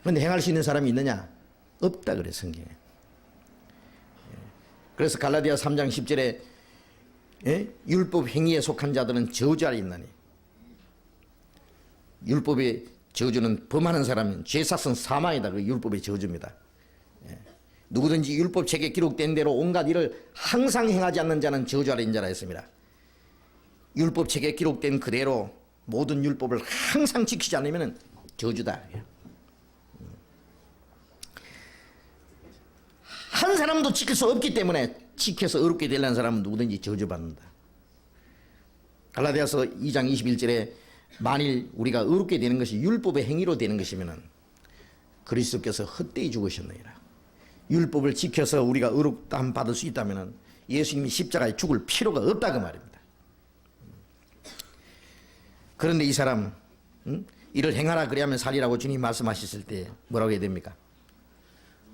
그런데 행할 수 있는 사람이 있느냐? 없다 그래 성경에. 그래서 갈라디아 3장 10절에 율법 행위에 속한 자들은 저주 아래 있나니. 율법의 저주는 범하는 사람은 죄삭은 사망이다. 그 율법의 저주입니다. 누구든지 율법 책에 기록된 대로 온갖 일을 항상 행하지 않는 자는 저주 아래 있는 자라 했습니다. 율법 책에 기록된 그대로 모든 율법을 항상 지키지 않으면 저주다. 한 사람도 지킬 수 없기 때문에 지켜서 어렵게 되려는 사람은 누구든지 저주받는다. 갈라디아서 2장 21절에 만일 우리가 어렵게 되는 것이 율법의 행위로 되는 것이면 그리스도께서 헛되이 죽으셨느니라. 율법을 지켜서 우리가 의롭다함 받을 수 있다면 예수님이 십자가에 죽을 필요가 없다 그 말입니다. 그런데 이 사람 이를 행하라 그리하면 살리라고 주님이 말씀하셨을 때 뭐라고 해야 됩니까?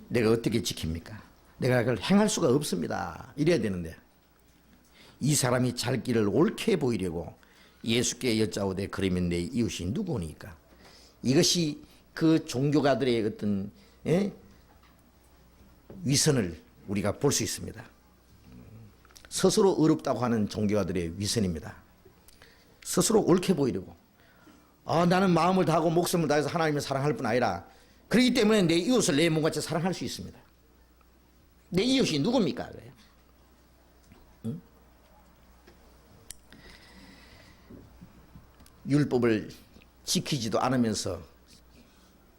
내가 어떻게 지킵니까? 내가 그걸 행할 수가 없습니다. 이래야 되는데 이 사람이 잘 길을 옳게 보이려고 예수께 여짜오되 그러면 내 이웃이 누구니까? 이것이 그 종교가들의 어떤 위선을 우리가 볼 수 있습니다. 스스로 어렵다고 하는 종교가들의 위선입니다. 스스로 옳게 보이려고 나는 마음을 다하고 목숨을 다해서 하나님을 사랑할 뿐 아니라 그렇기 때문에 내 이웃을 내 몸같이 사랑할 수 있습니다. 내 이웃이 누굽니까? 그래요. 율법을 지키지도 않으면서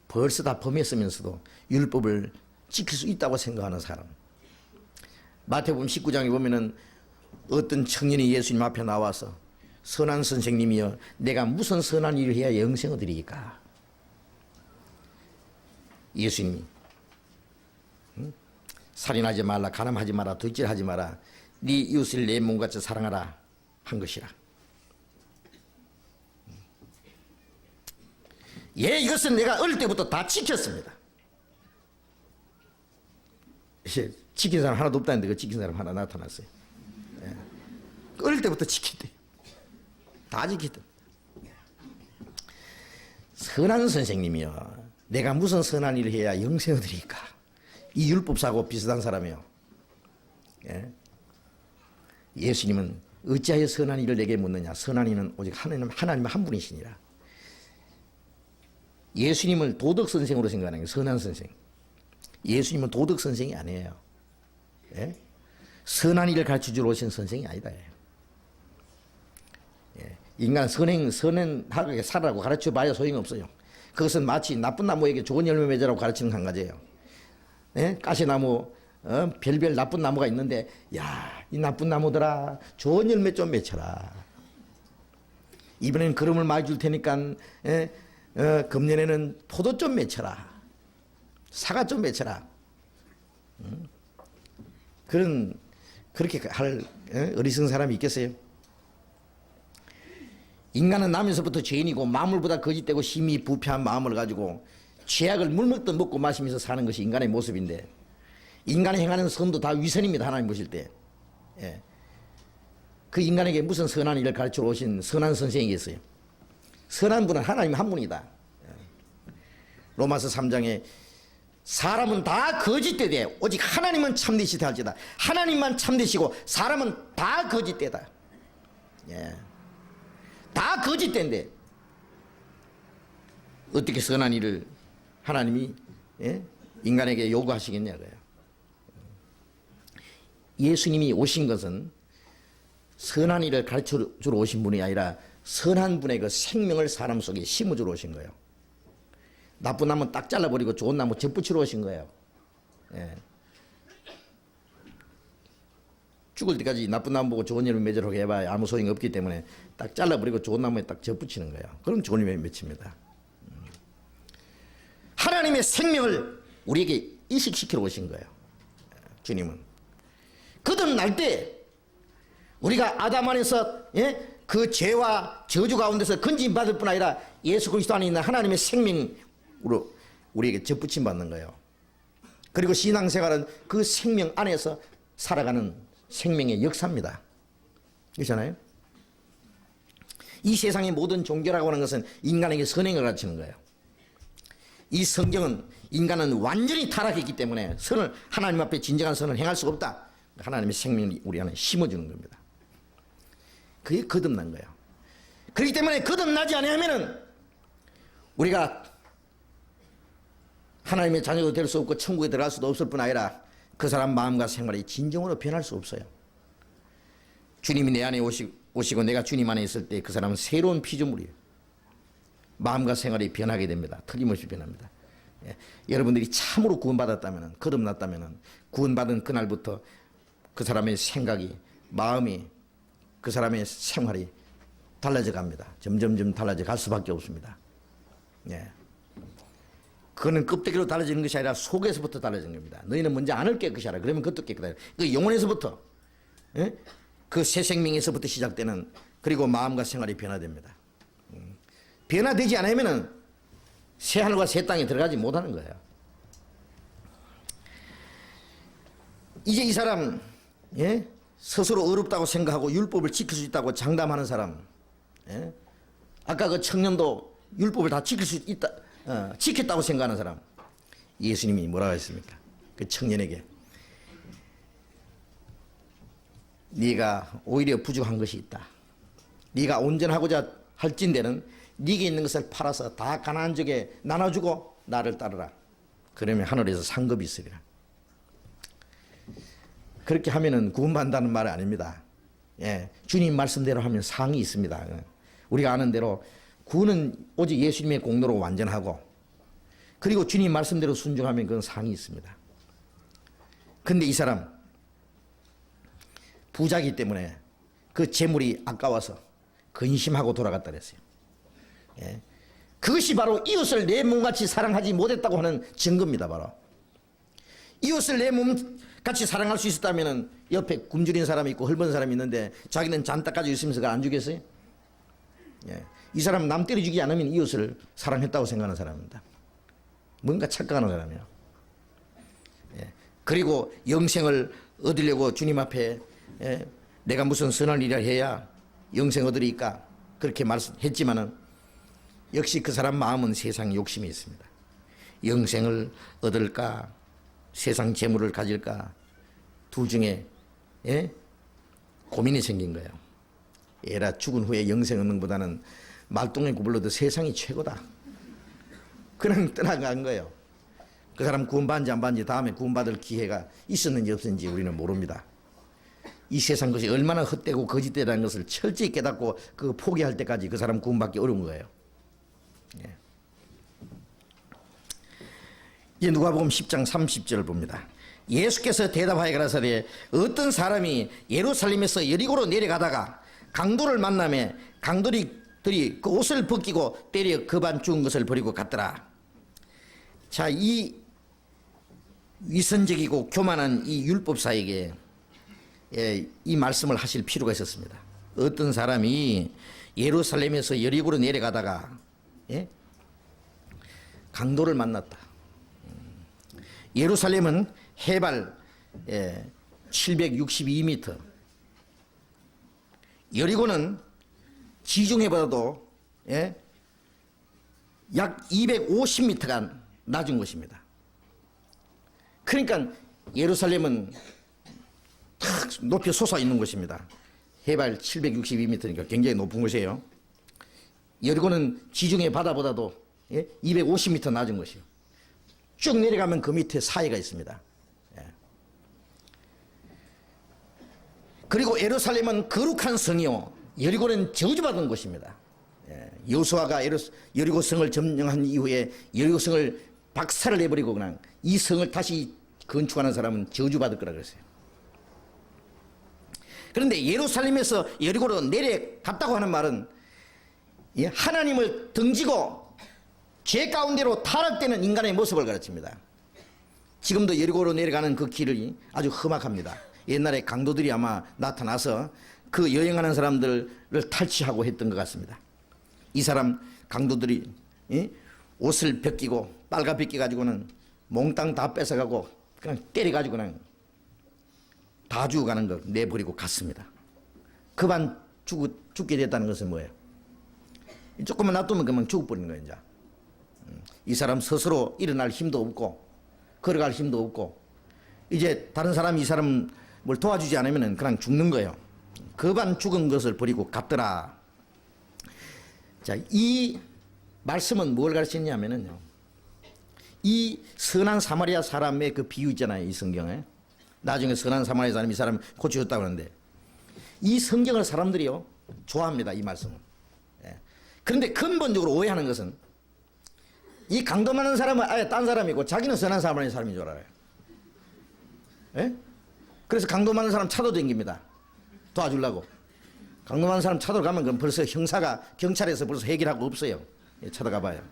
벌써 다 범했으면서도 율법을 지킬 수 있다고 생각하는 사람. 마태복음 19장에 보면은 어떤 청년이 예수님 앞에 나와서 선한 선생님이여 내가 무슨 선한 일을 해야 영생을 얻으리까? 예수님이 살인하지 말라, 간음하지 마라, 도질하지 마라, 네 이웃을 내 몸같이 사랑하라 한 것이라. 이것은 내가 어릴 때부터 다 지켰습니다. 지킨 사람 하나도 없다는데 그 지킨 사람 하나 나타났어요. 어릴 때부터 지켰대. 다 지켰대. 선한 선생님이요 내가 무슨 선한 일을 해야 영생을 얻으리까? 이 율법사하고 비슷한 사람이요. 예? 예수님은 어찌하여 선한 일을 내게 묻느냐. 선한 이는 오직 하나님 한 분이시니라. 예수님을 도덕 선생으로 생각하는 게 선한 선생. 예수님은 도덕 선생이 아니에요. 예? 선한 일을 가르쳐주러 오신 선생이 아니다. 예. 인간 선행하게 살라고 가르쳐봐야 소용없어요. 그것은 마치 나쁜 나무에게 좋은 열매 맺으라고 가르치는 한 가지예요. 예? 가시나무, 별별 나쁜 나무가 있는데, 야, 이 나쁜 나무들아, 좋은 열매 좀 맺혀라. 이번엔 걸음을 많이 줄 테니까, 금년에는 포도 좀 맺혀라. 사과 좀 맺혀라. 그렇게 할 어리석은 사람이 있겠어요? 인간은 나면서부터 죄인이고 만물보다 거짓되고 심히 부패한 마음을 가지고 죄악을 물먹듯 먹고 마시면서 사는 것이 인간의 모습인데, 인간이 행하는 선도 다 위선입니다. 하나님 보실 때. 예. 그 인간에게 무슨 선한 일을 가르쳐 오신 선한 선생이겠어요? 선한 분은 하나님 한 분이다. 로마서 3장에 사람은 다 거짓되되 오직 하나님은 참되시다 할지다. 하나님만 참되시고 사람은 다 거짓되다. 예. 다 거짓된데 어떻게 선한 일을 하나님이 인간에게 요구하시겠냐고요. 예수님이 오신 것은 선한 일을 가르쳐주러 오신 분이 아니라 선한 분의 그 생명을 사람 속에 심어주러 오신 거예요. 나쁜 나무 딱 잘라버리고 좋은 나무 접붙이러 오신 거예요. 예. 죽을 때까지 나쁜 나무 보고 좋은 열매 맺으라고 해봐야 아무 소용이 없기 때문에 딱 잘라버리고 좋은 나무에 딱 접붙이는 거예요. 그럼 좋은 열매 맺힙니다. 하나님의 생명을 우리에게 이식시키러 오신 거예요. 주님은. 거듭날 때 우리가 아담 안에서 그 죄와 저주 가운데서 건진 받을 뿐 아니라 예수 그리스도 안에 있는 하나님의 생명으로 우리에게 접붙임 받는 거예요. 그리고 신앙생활은 그 생명 안에서 살아가는 생명의 역사입니다. 그렇잖아요? 이 세상의 모든 종교라고 하는 것은 인간에게 선행을 가르치는 거예요. 이 성경은 인간은 완전히 타락했기 때문에 선을 하나님 앞에 진정한 선을 행할 수가 없다. 하나님의 생명을 우리 안에 심어주는 겁니다. 그게 거듭난 거예요. 그렇기 때문에 거듭나지 않으면은 우리가 하나님의 자녀도 될 수 없고 천국에 들어갈 수도 없을 뿐 아니라 그 사람 마음과 생활이 진정으로 변할 수 없어요. 주님이 내 안에 오시고 내가 주님 안에 있을 때 그 사람은 새로운 피조물이에요. 마음과 생활이 변하게 됩니다. 틀림없이 변합니다. 예. 여러분들이 참으로 구원받았다면, 거듭났다면 구원받은 그날부터 그 사람의 생각이, 마음이, 그 사람의 생활이 달라져 갑니다. 점점점 달라져 갈 수밖에 없습니다. 예. 그거는 껍데기로 달라지는 것이 아니라 속에서부터 달라지는 겁니다. 너희는 먼저 안을 깨끗이 하라. 그러면 그것도 깨끗하다. 그 영혼에서부터, 예? 그 새 생명에서부터 시작되는, 그리고 마음과 생활이 변화됩니다. 변화되지 않으면 새 하늘과 새 땅에 들어가지 못하는 거예요. 이제 이 사람, 예? 스스로 어렵다고 생각하고 율법을 지킬 수 있다고 장담하는 사람, 예? 아까 그 청년도 율법을 다 지킬 수 있다, 지켰다고 생각하는 사람, 예수님이 뭐라고 했습니까? 그 청년에게 네가 오히려 부족한 것이 있다. 네가 온전하고자 할진대는 네게 있는 것을 팔아서 다 가난한 적에 나눠주고 나를 따르라. 그러면 하늘에서 상급이 있으리라. 그렇게 하면은 구원받는다는 말은 아닙니다. 예, 주님 말씀대로 하면 상이 있습니다. 우리가 아는 대로 구원은 오직 예수님의 공로로 완전하고, 그리고 주님 말씀대로 순종하면 그건 상이 있습니다. 근데 이 사람 부자이기 때문에 그 재물이 아까워서 근심하고 돌아갔다 그랬어요. 예. 그것이 바로 이웃을 내 몸같이 사랑하지 못했다고 하는 증거입니다. 바로 이웃을 내 몸같이 사랑할 수 있었다면 옆에 굶주린 사람이 있고 헐벗은 사람이 있는데 자기는 잔뜩 가지고 있으면서 그걸 안 주겠어요? 예. 이 사람은 남 때려주지 않으면 이웃을 사랑했다고 생각하는 사람입니다. 뭔가 착각하는 사람이에요. 예. 그리고 영생을 얻으려고 주님 앞에, 예, 내가 무슨 선한 일을 해야 영생 얻으리까 그렇게 말했지만은 역시 그 사람 마음은 세상 욕심이 있습니다. 영생을 얻을까 세상 재물을 가질까, 둘 중에 예? 고민이 생긴 거예요. 에라, 죽은 후에 영생 없는 것보다는 말똥에 구불러도 세상이 최고다. 그냥 떠나간 거예요. 그 사람 구원받은지 안 받은지 다음에 구원받을 기회가 있었는지 없었는지 우리는 모릅니다. 이 세상 것이 얼마나 헛되고 거짓되다는 것을 철저히 깨닫고 그 포기할 때까지 그 사람 구원받기 어려운 거예요. 예. 이제 누가복음 10장 30절을 봅니다. 예수께서 대답하여 가라사대 어떤 사람이 예루살렘에서 여리고로 내려가다가 강도를 만나매 강도들이 그 옷을 벗기고 때려 거반 죽은 것을 버리고 갔더라. 자, 이 위선적이고 교만한 이 율법사에게 이 말씀을 하실 필요가 있었습니다. 어떤 사람이 예루살렘에서 여리고로 내려가다가 강도를 만났다. 예루살렘은 해발 762m, 여리고는 지중해보다도 약 250m가 낮은 곳입니다. 그러니까 예루살렘은 탁 높이 솟아 있는 곳입니다. 해발 762m니까 굉장히 높은 곳이에요. 여리고는 지중해 바다보다도 250m 낮은 곳이에요. 쭉 내려가면 그 밑에 사해가 있습니다. 그리고 예루살렘은 거룩한 성이요 여리고는 저주받은 곳입니다. 여호수아가 여리고성을 점령한 이후에 여리고성을 박살을 내버리고 그냥 이 성을 다시 건축하는 사람은 저주받을 거라 그랬어요. 그런데 예루살렘에서 여리고로 내려갔다고 하는 말은 하나님을 등지고 죄 가운데로 타락되는 인간의 모습을 가르칩니다. 지금도 여리고로 내려가는 그 길이 아주 험악합니다. 옛날에 강도들이 아마 나타나서 그 여행하는 사람들을 탈취하고 했던 것 같습니다. 이 사람 강도들이 옷을 벗기고 빨가 벗겨가지고는 몽땅 다 뺏어가고 그냥 때려가지고 그냥 다 죽어가는 걸 내버리고 갔습니다. 그만 죽게 됐다는 것은 뭐예요? 조금만 놔두면 그만 죽어버리는 거예요. 이제. 이 사람 스스로 일어날 힘도 없고 걸어갈 힘도 없고 이제 다른 사람이 이 사람을 도와주지 않으면 그냥 죽는 거예요. 그만 죽은 것을 버리고 갔더라. 자, 이 말씀은 뭘 가르치냐면요. 이 선한 사마리아 사람의 그 비유 있잖아요. 이 성경에. 나중에 선한 사마리아 사람이 이 사람 고쳐줬다고 하는데 이 성경을 사람들이요 좋아합니다. 이 말씀은. 그런데 근본적으로 오해하는 것은 이 강도 많은 사람은 아예 딴 사람이고 자기는 선한 사마리아 사람인 줄 알아요. 그래서 강도 많은 사람 차도 댕깁니다. 도와주려고. 강도 많은 사람 차도 가면 그럼 벌써 형사가 경찰에서 벌써 해결하고 없어요. 찾아가봐요.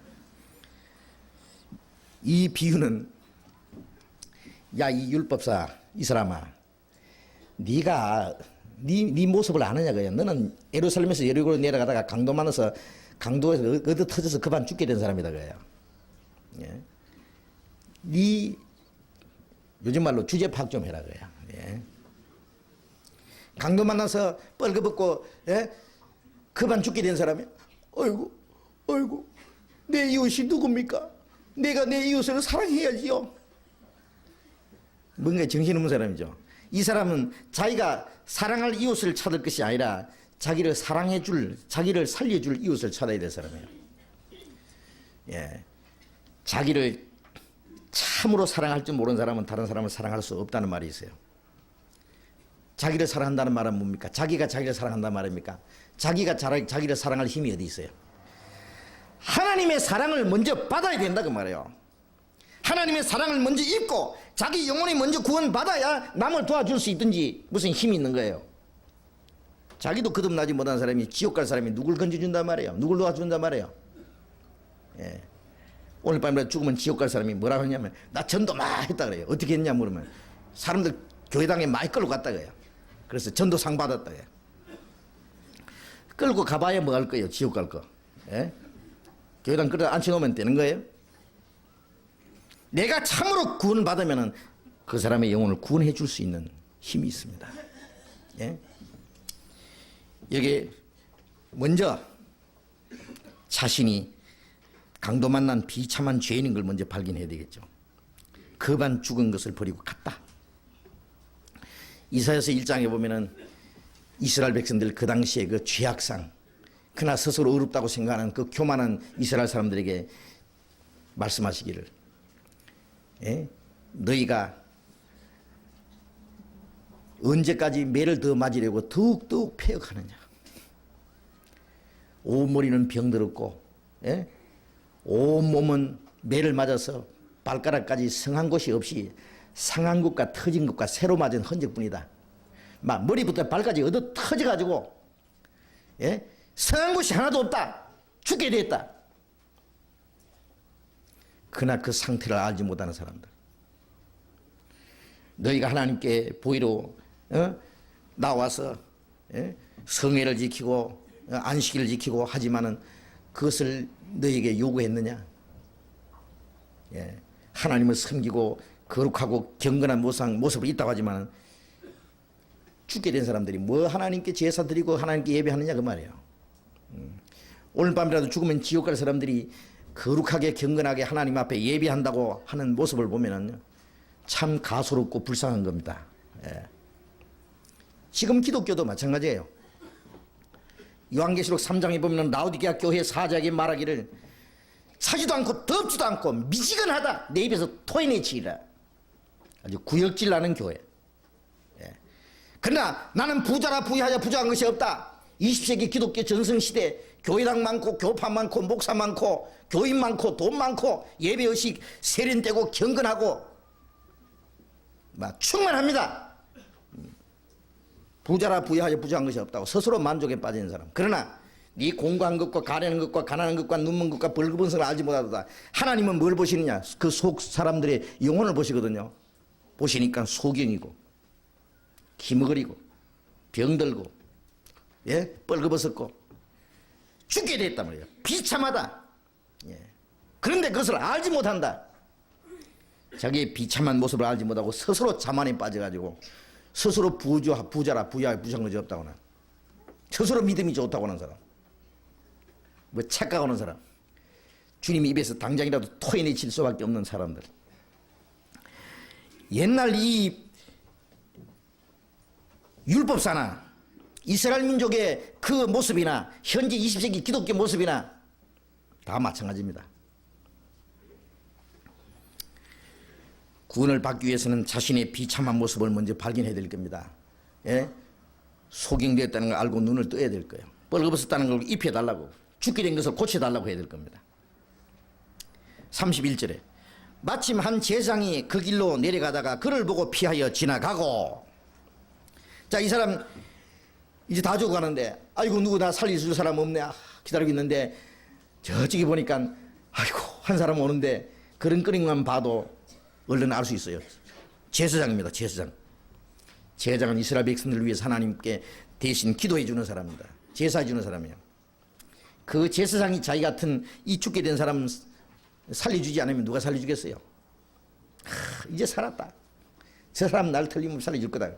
이 비유는 야, 이 율법사 이 사람아, 네가 네 모습을 아느냐고요. 너는 예루살렘에서 여리고로 내려가다가 강도 많아서 강도에서 얻어 터져서 그만 죽게 된 사람이다 그래요. 네 요즘 말로 주제 파악 좀 해라 그래요. 강도 만나서 뻘거벗고 그만 죽게 된 사람이 어이구 내 이웃이 누굽니까? 내가 내 이웃을 사랑해야지요. 뭔가 정신없는 사람이죠. 이 사람은 자기가 사랑할 이웃을 찾을 것이 아니라 자기를 사랑해줄, 자기를 살려줄 이웃을 찾아야 될 사람이에요. 자기를 참으로 사랑할 줄 모르는 사람은 다른 사람을 사랑할 수 없다는 말이 있어요. 자기를 사랑한다는 말은 뭡니까? 자기가 자기를 사랑한다는 말입니까? 자기가 자기를 사랑할 힘이 어디 있어요? 하나님의 사랑을 먼저 받아야 된다 그 말이에요. 하나님의 사랑을 먼저 입고 자기 영혼이 먼저 구원받아야 남을 도와줄 수 있든지 무슨 힘이 있는 거예요. 자기도 거듭나지 못한 사람이 지옥 갈 사람이 누굴 건져준단 말이에요. 누굴 도와준단 말이에요. 오늘 밤에 죽으면 지옥 갈 사람이 뭐라고 하냐면 나 전도 막 했다 그래요. 어떻게 했냐 물으면 사람들 교회당에 많이 끌고 갔다 그래요. 그래서 전도상 받았다 그래요. 끌고 가봐야 뭐 할 거예요. 지옥 갈 거. 교회당 끌어 앉혀놓으면 되는 거예요. 내가 참으로 구원을 받으면 그 사람의 영혼을 구원해 줄 수 있는 힘이 있습니다. 여기 먼저 자신이 강도 만난 비참한 죄인인 걸 먼저 발견해야 되겠죠. 그만 죽은 것을 버리고 갔다. 이사야서 1장에 보면은 이스라엘 백성들 그 당시에 그 죄악상, 그나 스스로 어렵다고 생각하는 그 교만한 이스라엘 사람들에게 말씀하시기를, 너희가 언제까지 매를 더 맞으려고 더욱더욱 폐역하느냐. 온머리는 병들었고, 온몸은 매를 맞아서 발가락까지 성한 곳이 없이 상한 것과 터진 것과 새로 맞은 흔적뿐이다. 막 머리부터 발까지 얻어 터져가지고 성한 곳이 하나도 없다. 죽게 됐다. 그러나 그 상태를 알지 못하는 사람들, 너희가 하나님께 보이로 나와서 성회를 지키고 안식일을 지키고 하지만은 그것을 너희에게 요구했느냐? 하나님을 섬기고 거룩하고 경건한 모습으로 있다고 하지만은 죽게 된 사람들이 뭐 하나님께 제사 드리고 하나님께 예배하느냐 그 말이에요. 오늘 밤이라도 죽으면 지옥 갈 사람들이 거룩하게 경건하게 하나님 앞에 예배한다고 하는 모습을 보면은 참 가소롭고 불쌍한 겁니다. 지금 기독교도 마찬가지예요. 요한계시록 3장에 보면 라오디게아 교회 사자에게 말하기를 차지도 않고 덥지도 않고 미지근하다. 내 입에서 토해내치리라. 아주 구역질 나는 교회. 그러나 나는 부자라 부유하여 부족한 것이 없다. 20세기 기독교 전성시대 교회당 많고 교파 많고 목사 많고 교인 많고 돈 많고 예배의식 세련되고 경건하고 막 충만합니다. 부자라 부유하여 부족한 것이 없다고 스스로 만족에 빠지는 사람. 그러나 네 공부한 것과 가려는 것과 가난한 것과 눈먼 것과 벌거벗은 알지 못하다. 하나님은 뭘 보시느냐? 그 속 사람들의 영혼을 보시거든요. 보시니까 소경이고 기머거리고 병들고 뻘거벗었고 죽게 됐단 말이에요. 비참하다. 그런데 그것을 알지 못한다. 자기의 비참한 모습을 알지 못하고 스스로 자만에 빠져가지고 스스로 부자라 부유하게 부족한 것이 없다고 하는, 스스로 믿음이 좋다고 하는 사람, 뭐 착각하는 사람, 주님 입에서 당장이라도 토해내칠 수밖에 없는 사람들. 옛날 이 율법사나 이스라엘 민족의 그 모습이나 현재 20세기 기독교 모습이나 다 마찬가지입니다. 구원을 받기 위해서는 자신의 비참한 모습을 먼저 발견해야 될 겁니다. 소경되었다는 걸 알고 눈을 떠야 될 거예요. 뻘거벗었다는 걸 입혀달라고, 죽게 된 것을 고쳐달라고 해야 될 겁니다. 31절에 마침 한 제사장이 그 길로 내려가다가 그를 보고 피하여 지나가고. 자, 이 사람 이제 다 죽어가는데 아이고 누구 나 살려줄 사람 없네 기다리고 있는데 저쪽에 보니까 아이고 한 사람 오는데 그런 끓임만 봐도 얼른 알 수 있어요. 제사장입니다. 제사장. 제사장은 이스라엘 백성들을 위해서 하나님께 대신 기도해 주는 사람입니다. 제사해 주는 사람이에요. 그 제사장이 자기 같은 이 죽게 된 사람 살려주지 않으면 누가 살려주겠어요? 이제 살았다. 저 사람 날 틀림없이 살려줄 거다.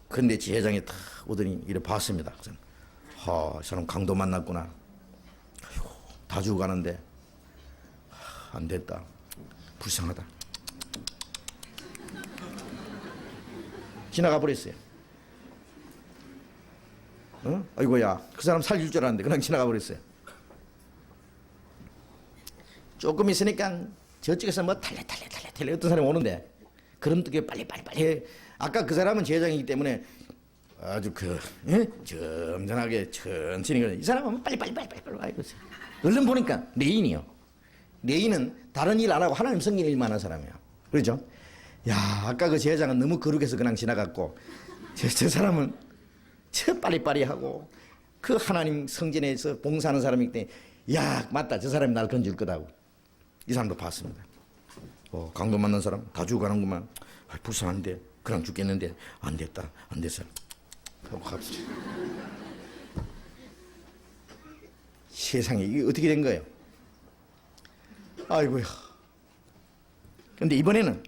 그런데 제사장이 딱 오더니 이래 봤습니다. 이 사람 강도 만났구나. 아이고, 다 죽어가는데 안 됐다. 불쌍하다. 지나가 버렸어요. 아이고야, 그 사람 살릴 줄 알았는데 그냥 지나가 버렸어요. 조금 있으니까 저쪽에서 뭐 탈래 어떤 사람이 오는데 그럼 또 빨리 아까 그 사람은 제사장이기 때문에 아주 점잖하게 천천히 이 사람은 빨리 아이고 얼른 보니까 레인이요. 레인은 다른 일 안 하고 하나님 섬기는 일만 하는 사람이에요. 그렇죠? 야, 아까 그 제사장은 너무 거룩해서 그냥 지나갔고 저 사람은 저 빨리하고 그 하나님 성전에서 봉사하는 사람이기 때문에 야, 맞다. 저 사람이 날 건질 거다고. 이 사람도 봤습니다. 강도 만난 사람 다 죽어가는구만. 불쌍한데 그냥 죽겠는데 안 됐다. 안 됐어. 하고 갑시다. 세상에 이게 어떻게 된 거예요? 아이고야. 그런데 이번에는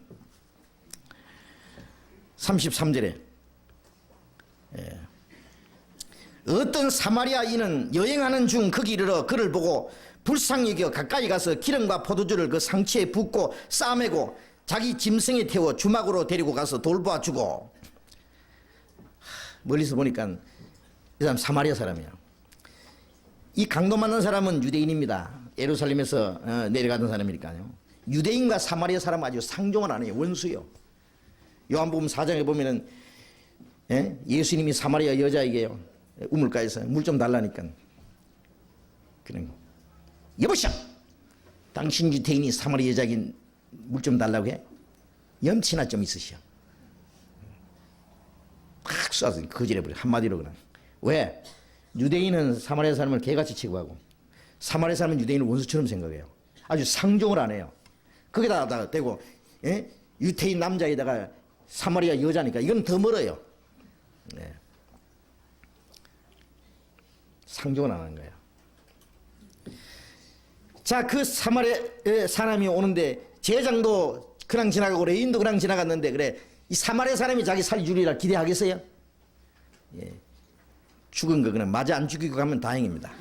33절에 어떤 사마리아인은 여행하는 중 거기 이르러 그를 보고 불쌍히 여겨 가까이 가서 기름과 포도주를 그 상치에 붓고 싸매고 자기 짐승에 태워 주막으로 데리고 가서 돌보아 주고. 멀리서 보니까 이 사람 사마리아 사람이야. 이 강도 만난 사람은 유대인입니다. 예루살렘에서 내려가던 사람이니까요. 유대인과 사마리아 사람 아주 상종을 안 해요. 원수요. 요한복음 4장에 보면은 예수님이 사마리아 여자에게요, 우물가에서 물 좀 달라니까 그냥 여보시오, 당신 유대인이 사마리아 여자에게 물 좀 달라고 해? 염치나 좀 있으시오. 팍 쏴서 거절해버려. 한마디로 그냥. 왜? 유대인은 사마리아 사람을 개같이 취급하고 사마리아 사람은 유대인을 원수처럼 생각해요. 아주 상종을 안 해요. 거기다가 대고 유태인 남자에다가 사마리아 여자니까 이건 더 멀어요. 네. 상종을 안 하는 거예요. 자, 그 사마리아 사람이 오는데 제장도 그냥 지나가고 레인도 그냥 지나갔는데, 그래, 이 사마리아 사람이 자기 살주리라 기대하겠어요? 예. 죽은 거 그냥 맞아 안 죽이고 가면 다행입니다.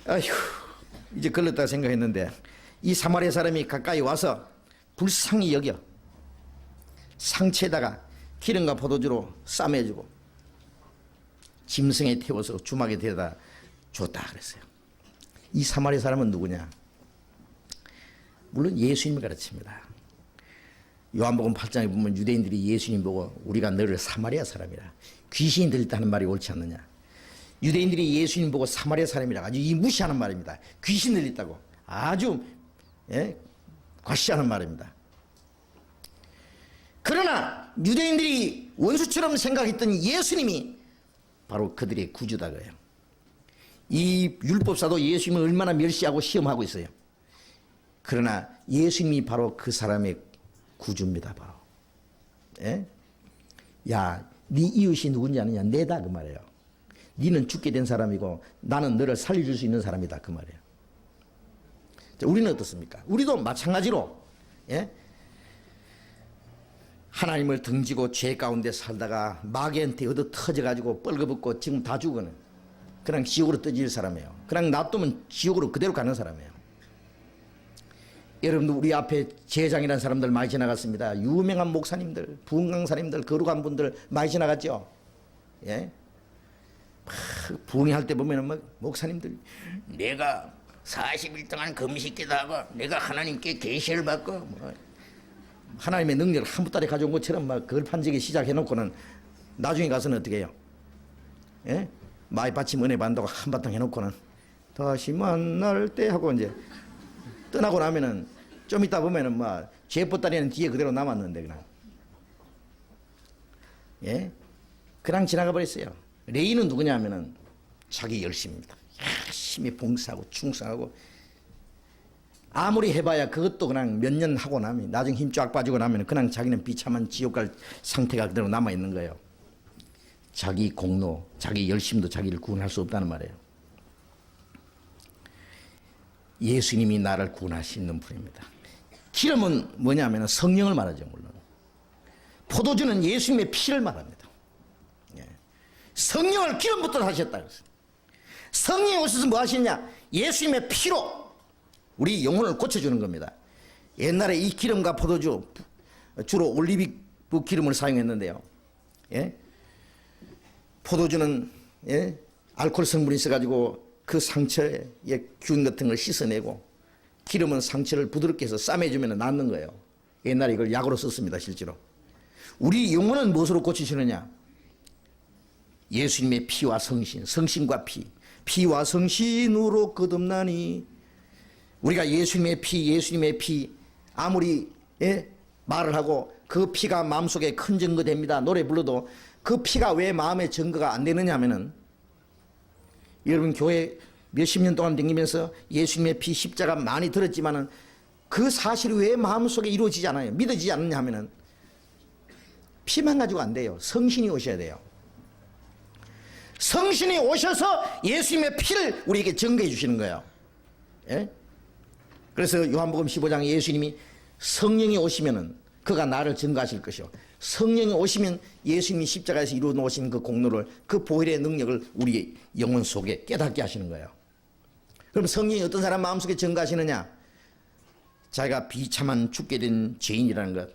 아휴, 이제 걸렸다 생각했는데 이 사마리아 사람이 가까이 와서 불쌍히 여겨 상체에다가 기름과 포도주로 싸매주고 짐승에 태워서 주막에 데려다 줬다 그랬어요. 이 사마리아 사람은 누구냐? 물론 예수님을 가르칩니다. 요한복음 8장에 보면 유대인들이 예수님 보고 우리가 너를 사마리아 사람이라, 귀신이 들렸다는 말이 옳지 않느냐? 유대인들이 예수님 보고 사마리아 사람이라 아주 이 무시하는 말입니다. 귀신 들렸다고 아주 과시하는 말입니다. 그러나 유대인들이 원수처럼 생각했던 예수님이 바로 그들의 구주다 그래요. 이 율법사도 예수님을 얼마나 멸시하고 시험하고 있어요. 그러나 예수님이 바로 그 사람의 구주입니다. 바로. 야, 네 이웃이 누군지 아느냐? 내다 그 말이에요. 너는 죽게 된 사람이고 나는 너를 살려줄 수 있는 사람이다 그 말이에요. 자, 우리는 어떻습니까? 우리도 마찬가지로 하나님을 등지고 죄 가운데 살다가 마귀한테 얻어 터져가지고 뻘거벗고 지금 다 죽어는 그냥 지옥으로 떠질 사람이에요. 그냥 놔두면 지옥으로 그대로 가는 사람이에요. 여러분들 우리 앞에 제장이라는 사람들 많이 지나갔습니다. 유명한 목사님들, 부흥강사님들, 거룩한 분들 많이 지나갔죠. 예? 부흥할 때 보면은 막 목사님들 내가 40일 동안 금식기도 하고 내가 하나님께 계시를 받고 뭐 하나님의 능력을 한 부따리 가져온 것처럼 막 걸판지기 시작해놓고는 나중에 가서는 어떻게 해요? 예? 마이 받침 은혜 받는다고 한바탕 해놓고는 다시 만날 때 하고 이제 떠나고 나면은 좀 이따 보면은 막 죄보따리는 뒤에 그대로 남았는데 그냥 그냥 지나가 버렸어요. 레이는 누구냐 하면은 자기 열심입니다. 열심히 봉사하고 충성하고 아무리 해봐야 그것도 그냥 몇 년 하고 나면 나중에 힘 쫙 빠지고 나면 그냥 자기는 비참한 지옥 갈 상태가 그대로 남아있는 거예요. 자기 공로, 자기 열심도 자기를 구원할 수 없다는 말이에요. 예수님이 나를 구원하시는 분입니다. 기름은 뭐냐면 성령을 말하죠. 물론 포도주는 예수님의 피를 말합니다. 성령을 기름부터 하셨다 그랬어요. 성령이 오셔서 뭐 하시냐? 예수님의 피로 우리 영혼을 고쳐주는 겁니다. 옛날에 이 기름과 포도주 주로 올리브 기름을 사용했는데요. 포도주는 알코올 성분이 있어가지고 그 상처에 균 같은 걸 씻어내고 기름은 상처를 부드럽게 해서 싸매주면 낫는 거예요. 옛날에 이걸 약으로 썼습니다. 실제로. 우리 영혼은 무엇으로 고치시느냐? 예수님의 피와 성신, 성신과 피, 피와 성신으로 거듭나니. 우리가 예수님의 피 아무리 말을 하고 그 피가 마음속에 큰 증거 됩니다. 노래 불러도 그 피가 왜 마음에 증거가 안 되느냐 하면은 여러분 교회 몇십 년 동안 다니면서 예수님의 피 십자가 많이 들었지만은 그 사실이 왜 마음속에 이루어지지 않아요? 믿어지지 않느냐 하면은 피만 가지고 안 돼요. 성신이 오셔야 돼요. 성신이 오셔서 예수님의 피를 우리에게 증거해 주시는 거예요. 그래서 요한복음 15장에 예수님이 성령이 오시면은 그가 나를 증거하실 것이요. 성령이 오시면 예수님이 십자가에서 이루어 놓으신 그 공로를, 그 보혈의 능력을 우리 영혼 속에 깨닫게 하시는 거예요. 그럼 성령이 어떤 사람 마음속에 증거하시느냐? 자기가 비참한 죽게 된 죄인이라는 것,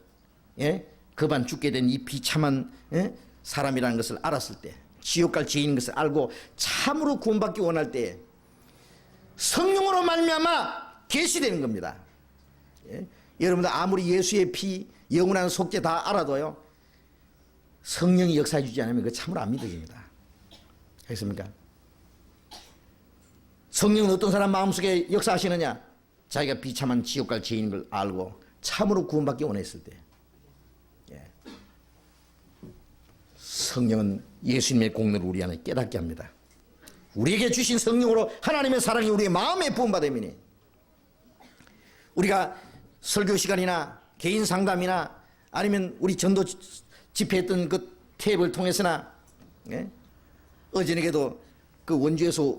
그반 죽게 된 이 비참한 사람이라는 것을 알았을 때, 지옥 갈 죄인인 것을 알고 참으로 구원받기 원할 때 성령으로 말미암아 계시되는 겁니다. 여러분들 아무리 예수의 피, 영원한 속죄 다 알아도요, 성령이 역사해 주지 않으면 그 참으로 안 믿어집니다. 알겠습니까? 성령은 어떤 사람 마음속에 역사하시느냐? 자기가 비참한 지옥 갈 죄인인 걸 알고 참으로 구원받기 원했을 때. 성령은 예수님의 공로를 우리 안에 깨닫게 합니다. 우리에게 주신 성령으로 하나님의 사랑이 우리의 마음에 부음받음이니, 우리가 설교 시간이나 개인 상담이나 아니면 우리 전도 집회했던 그 탭을 통해서나, 어저께도 그 원주에서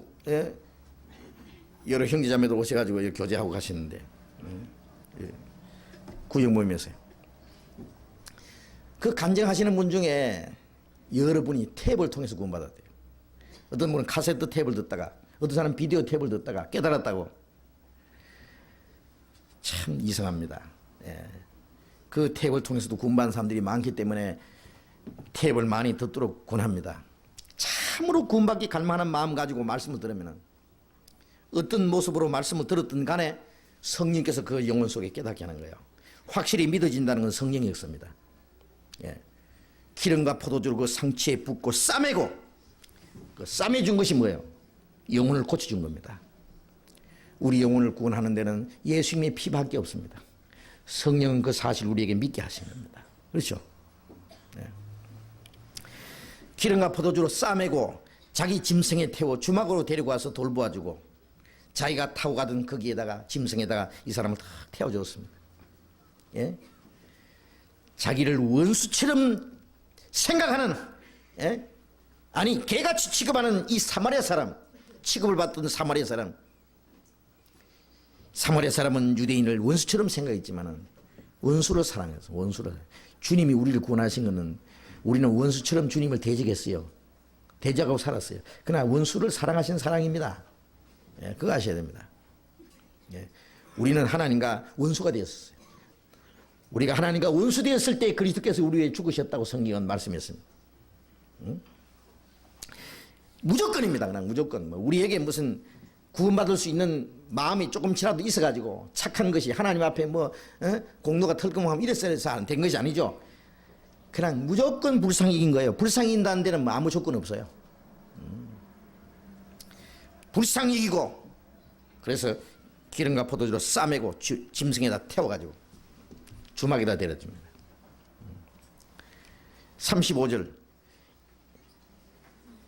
여러 형제자매들 오셔가지고 교제하고 가시는데, 구역 모임에서요. 그 간증하시는 분 중에 여러분이 탭을 통해서 구원받았대요. 어떤 분은 카세트 탭을 듣다가, 어떤 사람은 비디오 탭을 듣다가 깨달았다고. 참 이상합니다. 그 탭을 통해서도 구원받은 사람들이 많기 때문에 탭을 많이 듣도록 권합니다. 참으로 구원받기 갈망하는 마음 가지고 말씀을 들으면 어떤 모습으로 말씀을 들었든 간에 성령께서 그 영혼 속에 깨닫게 하는 거예요. 확실히 믿어진다는 건 성령의 역사입니다. 기름과 포도주를 그 상처에 붓고 싸매고, 그 싸매준 것이 뭐예요? 영혼을 고쳐준 겁니다. 우리 영혼을 구원하는 데는 예수님의 피밖에 없습니다. 성령은 그 사실 우리에게 믿게 하신 겁니다. 그렇죠? 기름과 포도주로 싸매고 자기 짐승에 태워 주막으로 데리고 와서 돌보아주고, 자기가 타고 가던 거기에다가 짐승에다가 이 사람을 탁 태워줬습니다. 자기를 원수처럼 생각하는, 아니 개같이 취급하는 이 사마리아 사람, 취급을 받던 사마리아 사람, 사마리아 사람은 유대인을 원수처럼 생각했지만은 원수로 사랑해서, 원수로. 주님이 우리를 구원하신 것은 우리는 원수처럼 주님을 대적했어요. 대적하고 살았어요. 그러나 원수를 사랑하신 사랑입니다. 그거 아셔야 됩니다. 우리는 하나님과 원수가 되었어요. 우리가 하나님과 원수 되었을 때 그리스도께서 우리 위해 죽으셨다고 성경은 말씀했습니다. 무조건입니다. 그냥 무조건. 우리에게 무슨 구원받을 수 있는 마음이 조금이라도 있어가지고 착한 것이 하나님 앞에 공로가 털끔하면 이래서 안 된 것이 아니죠. 그냥 무조건 불쌍히 이긴 거예요. 불쌍히 이긴다는 데는 아무 조건 없어요. 불쌍히 이기고, 그래서 기름과 포도주로 싸매고 짐승에다 태워가지고 주막에다 데려줍니다. 35절.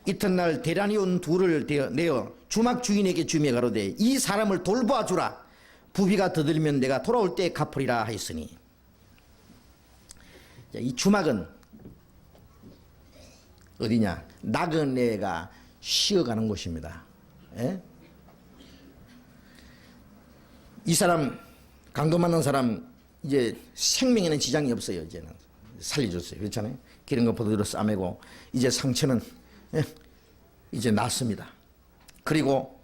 이튿날 대란이 온 둘을 내어 주막 주인에게 주며 가로되 이 사람을 돌보아 주라. 부비가 더들면 내가 돌아올 때 갚으리라 하였으니. 이 주막은 어디냐? 나그네가 쉬어가는 곳입니다. 이 사람, 강도 만난 사람, 이제 생명에는 지장이 없어요. 이제는 살려줬어요. 그렇잖아요. 기름과 포도주로 싸매고 이제 상처는 이제 낫습니다. 그리고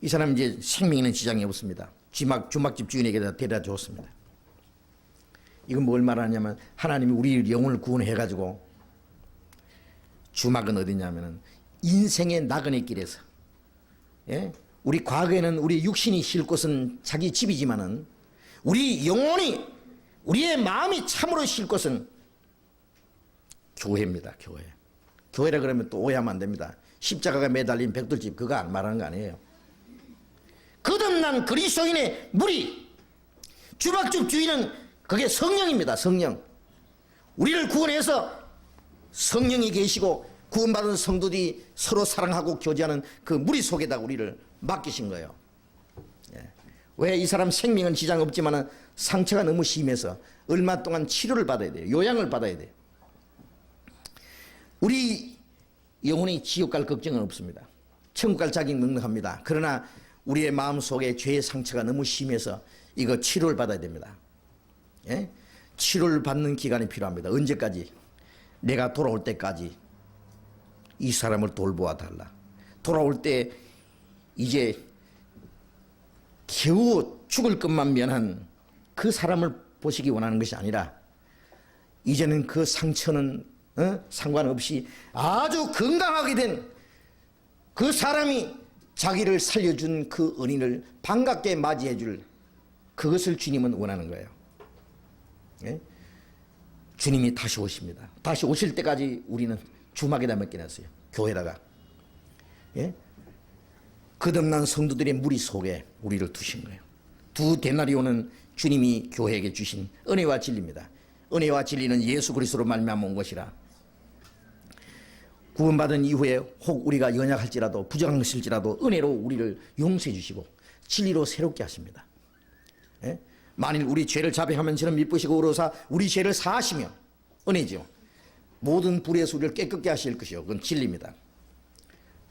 이 사람 이제 생명에는 지장이 없습니다. 주막집 주인에게 데려다 줬습니다. 이건 뭘 말하냐면 하나님이 우리 영혼을 구원해가지고, 주막은 어디냐면은 인생의 나그네 길에서, 우리 과거에는 우리 육신이 쉴 곳은 자기 집이지만은 우리 영혼이, 우리의 마음이 참으로 쉴 곳은 교회입니다. 교회. 교회라 그러면 또 오해하면 안 됩니다. 십자가가 매달린 백돌집 그거 안 말하는 거 아니에요. 거듭난 그리스도인의 무리, 주막집 주인은 그게 성령입니다. 성령. 우리를 구원해서 성령이 계시고 구원받은 성도들이 서로 사랑하고 교제하는 그 무리 속에다 우리를 맡기신 거예요. 왜? 이 사람 생명은 지장 없지만 상처가 너무 심해서 얼마 동안 치료를 받아야 돼요. 요양을 받아야 돼요. 우리 영혼이 지옥 갈 걱정은 없습니다. 천국 갈 자격 넉넉합니다. 그러나 우리의 마음속에 죄의 상처가 너무 심해서 이거 치료를 받아야 됩니다. 치료를 받는 기간이 필요합니다. 언제까지? 내가 돌아올 때까지 이 사람을 돌보아 달라. 돌아올 때 이제 겨우 죽을 것만 면한 그 사람을 보시기 원하는 것이 아니라 이제는 그 상처는 상관없이 아주 건강하게 된 그 사람이 자기를 살려준 그 은인을 반갑게 맞이해 줄 그것을 주님은 원하는 거예요. 예? 주님이 다시 오십니다. 다시 오실 때까지 우리는 주막에다 맡겨놨어요. 교회다가. 예? 거듭난 성도들의 무리 속에 우리를 두신 거예요. 두 데나리온은 주님이 교회에게 주신 은혜와 진리입니다. 은혜와 진리는 예수 그리스도로 말미암아 온 것이라. 구원받은 이후에 혹 우리가 연약할지라도 부정할지라도 은혜로 우리를 용서해 주시고 진리로 새롭게 하십니다. 예? 만일 우리 죄를 자백하면 저는 미쁘시고 의로사 우리 죄를 사하시며 은혜죠. 모든 불의에서 우리를 깨끗게 하실 것이요. 그건 진리입니다.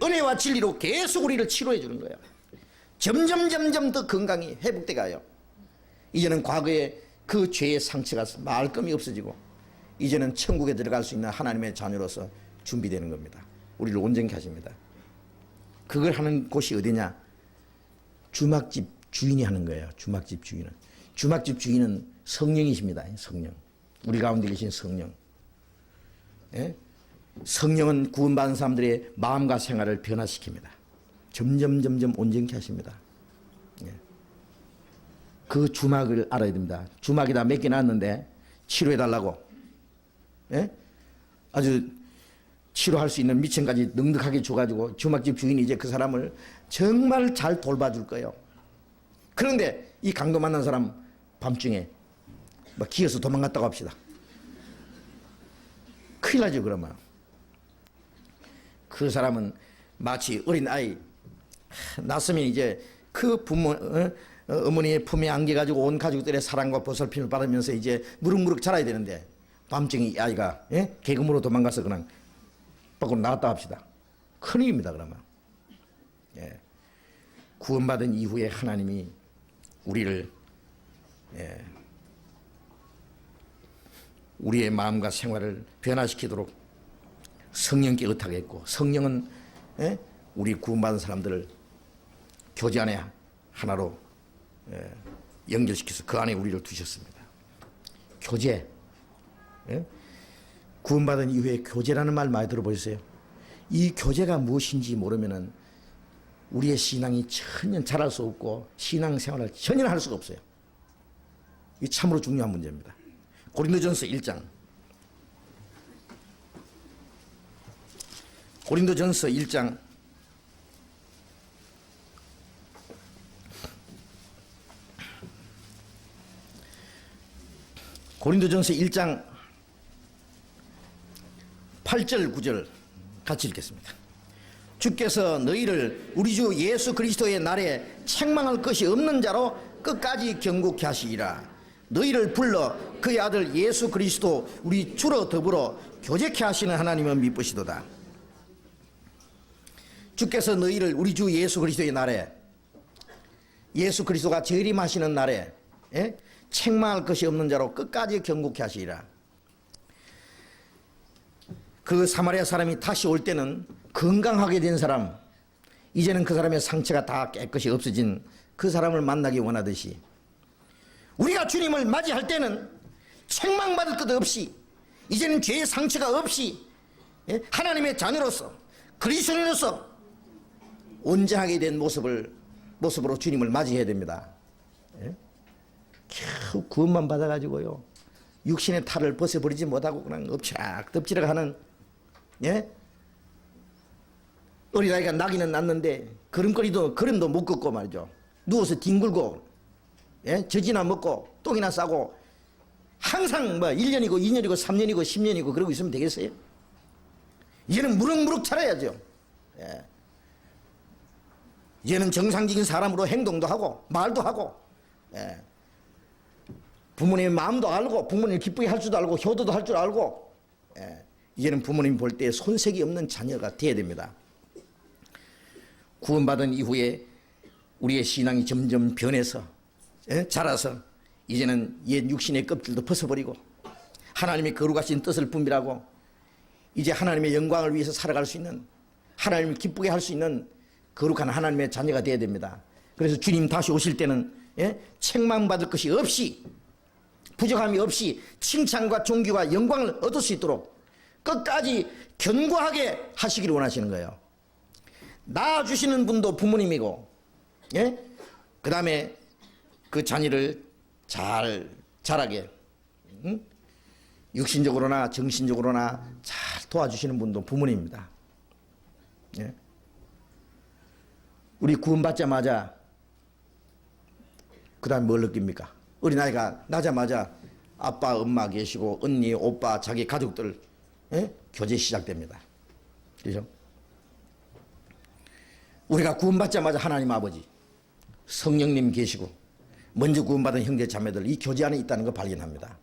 은혜와 진리로 계속 우리를 치료해 주는 거예요. 점점 더 건강히 회복돼 가요. 이제는 과거에 그 죄의 상처가 말끔히 없어지고 이제는 천국에 들어갈 수 있는 하나님의 자녀로서 준비되는 겁니다. 우리를 온전케 하십니다. 그걸 하는 곳이 어디냐? 주막집 주인이 하는 거예요. 주막집 주인은. 주막집 주인은 성령이십니다. 성령. 우리 가운데 계신 성령. 예? 성령은 구원받은 사람들의 마음과 생활을 변화시킵니다. 점점 온전케 하십니다. 예. 그 주막을 알아야 됩니다. 주막에다 몇 개 놨는데 치료해달라고. 예? 아주 치료할 수 있는 미천까지 넉넉하게 줘가지고 주막집 주인이 이제 그 사람을 정말 잘 돌봐줄 거예요. 그런데 이 강도 만난 사람 밤중에 막 기어서 도망갔다고 합시다. 큰일 나죠. 그러면 그 사람은 마치 어린 아이 낳았으면 이제 그 부모 어머니의 품에 안겨가지고 온 가족들의 사랑과 보살핌을 받으면서 이제 무럭무럭 자라야 되는데 밤중에 이 아이가 개금으로 도망가서 그냥 밖으로 나갔다 합시다. 큰일입니다. 그러면 구원받은 이후에 하나님이 우리를 우리의 마음과 생활을 변화시키도록 성령께 의탁했고 성령은 우리 구원받은 사람들을 교제 안에 하나로 연결시켜서 그 안에 우리를 두셨습니다. 교제. 구원받은 이후에 교제라는 말 많이 들어보셨어요? 이 교제가 무엇인지 모르면은 우리의 신앙이 전혀 자랄 수 없고 신앙생활을 전혀 할 수가 없어요. 이 참으로 중요한 문제입니다. 고린도전서 1장. 고린도전서 1장 8절 9절 같이 읽겠습니다. 주께서 너희를 우리 주 예수 그리스도의 날에 책망할 것이 없는 자로 끝까지 경고케 하시리라. 너희를 불러 그의 아들 예수 그리스도 우리 주로 더불어 교제케 하시는 하나님은 미쁘시도다. 주께서 너희를 우리 주 예수 그리스도의 날에 예수 그리스도가 재림하시는 날에 책망할 것이 없는 자로 끝까지 경고케 하시리라. 그 사마리아 사람이 다시 올 때는 건강하게 된 사람, 이제는 그 사람의 상처가 다 깨끗이 없어진 그 사람을 만나기 원하듯이 우리가 주님을 맞이할 때는 책망받을 것 없이 이제는 죄의 상처가 없이 하나님의 자녀로서 그리스도인으로서 온전하게 된 모습으로 주님을 맞이해야 됩니다. 겨우 구원만 받아가지고요 육신의 탈을 벗어버리지 못하고 그냥 엎치락덮치락 하는 어린아이가 나기는 났는데 걸음도 못 걷고 말이죠. 누워서 뒹굴고 젖이나 먹고 똥이나 싸고 항상 1년이고 2년이고 3년이고 10년이고 그러고 있으면 되겠어요? 이제는 무럭무럭 자라야죠. 이제는 정상적인 사람으로 행동도 하고 말도 하고 부모님의 마음도 알고 부모님을 기쁘게 할 줄도 알고 효도도 할 줄 알고 이제는 부모님 볼 때 손색이 없는 자녀가 되어야 됩니다. 구원받은 이후에 우리의 신앙이 점점 변해서 자라서 이제는 옛 육신의 껍질도 벗어버리고 하나님의 거룩하신 뜻을 분별하고 이제 하나님의 영광을 위해서 살아갈 수 있는 하나님을 기쁘게 할 수 있는 거룩한 하나님의 자녀가 되어야 됩니다. 그래서 주님 다시 오실 때는 책망받을 것이 없이 부족함이 없이 칭찬과 존귀와 영광을 얻을 수 있도록 끝까지 견고하게 하시기를 원하시는 거예요. 낳아주시는 분도 부모님이고, 예? 그 다음에 그 자녀를 잘 자라게, 육신적으로나 정신적으로나 잘 도와주시는 분도 부모님입니다. 예? 우리 구원받자마자 그 다음 뭘 느낍니까? 어린아이가 나자마자 아빠, 엄마 계시고 언니, 오빠, 자기 가족들, 예? 교제 시작됩니다. 그렇죠? 우리가 구원받자마자 하나님 아버지, 성령님 계시고 먼저 구원받은 형제 자매들 이 교제 안에 있다는 걸 발견합니다.